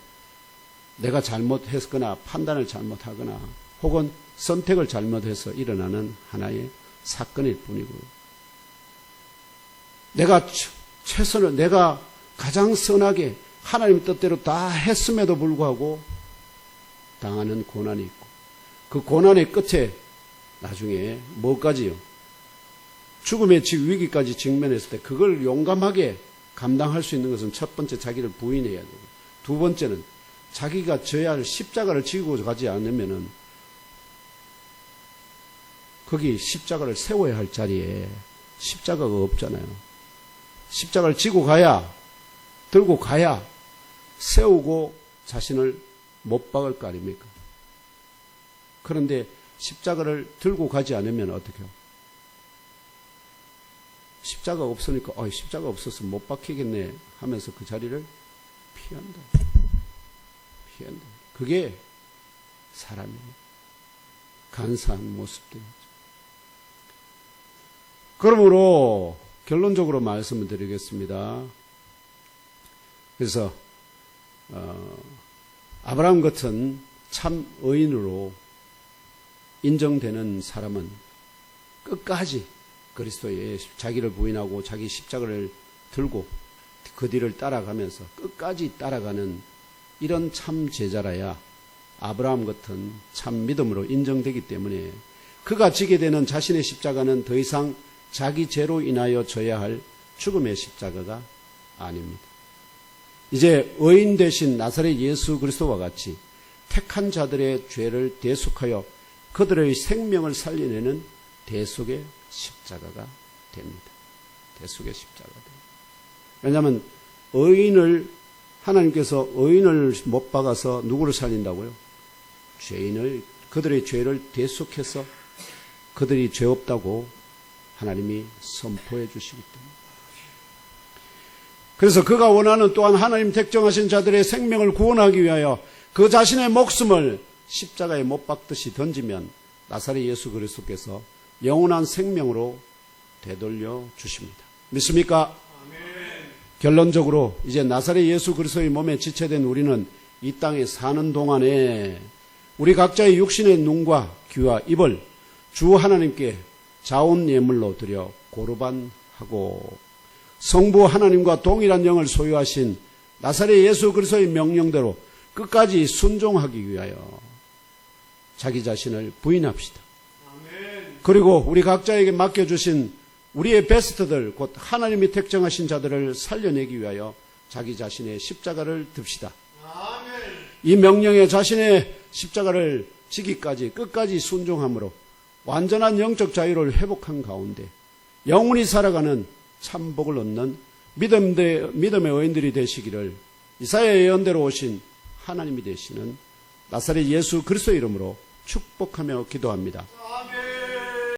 내가 잘못했거나 판단을 잘못하거나 혹은 선택을 잘못해서 일어나는 하나의 사건일 뿐이고, 내가 최선을, 내가 가장 선하게 하나님 뜻대로 다 했음에도 불구하고 당하는 고난이 있고, 그 고난의 끝에 나중에 뭐까지요? 죽음의 위기까지 직면했을 때 그걸 용감하게 감당할 수 있는 것은 첫 번째 자기를 부인해야 되고, 두 번째는 자기가 져야 할 십자가를 지고 가지 않으면은 거기 십자가를 세워야 할 자리에 십자가가 없잖아요. 십자가를 지고 가야, 들고 가야 세우고 자신을 못 박을 거 아닙니까? 그런데 십자가를 들고 가지 않으면 어떻게 해요? 십자가가 없으니까 십자가 없어서 못 박히겠네 하면서 그 자리를 피한다. 그게 사람의 간사한 모습들이죠. 그러므로 결론적으로 말씀을 드리겠습니다. 그래서 아브라함 같은 참 의인으로 인정되는 사람은 끝까지 그리스도의 자기를 부인하고 자기 십자가를 들고 그 뒤를 따라가면서 끝까지 따라가는 이런 참 제자라야 아브라함 같은 참 믿음으로 인정되기 때문에 그가 지게 되는 자신의 십자가는 더 이상 자기 죄로 인하여 져야 할 죽음의 십자가가 아닙니다. 이제 의인 되신 나사렛 예수 그리스도와 같이 택한 자들의 죄를 대속하여 그들의 생명을 살려내는 대속의 십자가가 됩니다. 대속의 십자가가 됩니다. 왜냐하면 하나님께서 의인을 못 박아서 누구를 살린다고요? 그들의 죄를 대속해서 그들이 죄 없다고 하나님이 선포해 주시기 때문에. 그래서 그가 원하는 또한 하나님 택정하신 자들의 생명을 구원하기 위하여 그 자신의 목숨을 십자가에 못 박듯이 던지면 나사렛 예수 그리스도께서 영원한 생명으로 되돌려 주십니다. 믿습니까? 아멘. 결론적으로 이제 나사렛 예수 그리스도의 몸에 지체된 우리는 이 땅에 사는 동안에 우리 각자의 육신의 눈과 귀와 입을 주 하나님께 자온 예물로 드려 고르반하고 성부 하나님과 동일한 영을 소유하신 나사렛 예수 그리스도의 명령대로 끝까지 순종하기 위하여 자기 자신을 부인합시다. 아멘. 그리고 우리 각자에게 맡겨주신 우리의 베스트들, 곧 하나님이 택정하신 자들을 살려내기 위하여 자기 자신의 십자가를 듭시다. 아멘. 이 명령에 자신의 십자가를 지기까지 끝까지 순종함으로 완전한 영적 자유를 회복한 가운데 영원히 살아가는 참복을 얻는 믿음의 의인들이 되시기를 이사야 예언대로 오신 하나님이 되시는 나사렛 예수 그리스도의 이름으로 축복하며 기도합니다.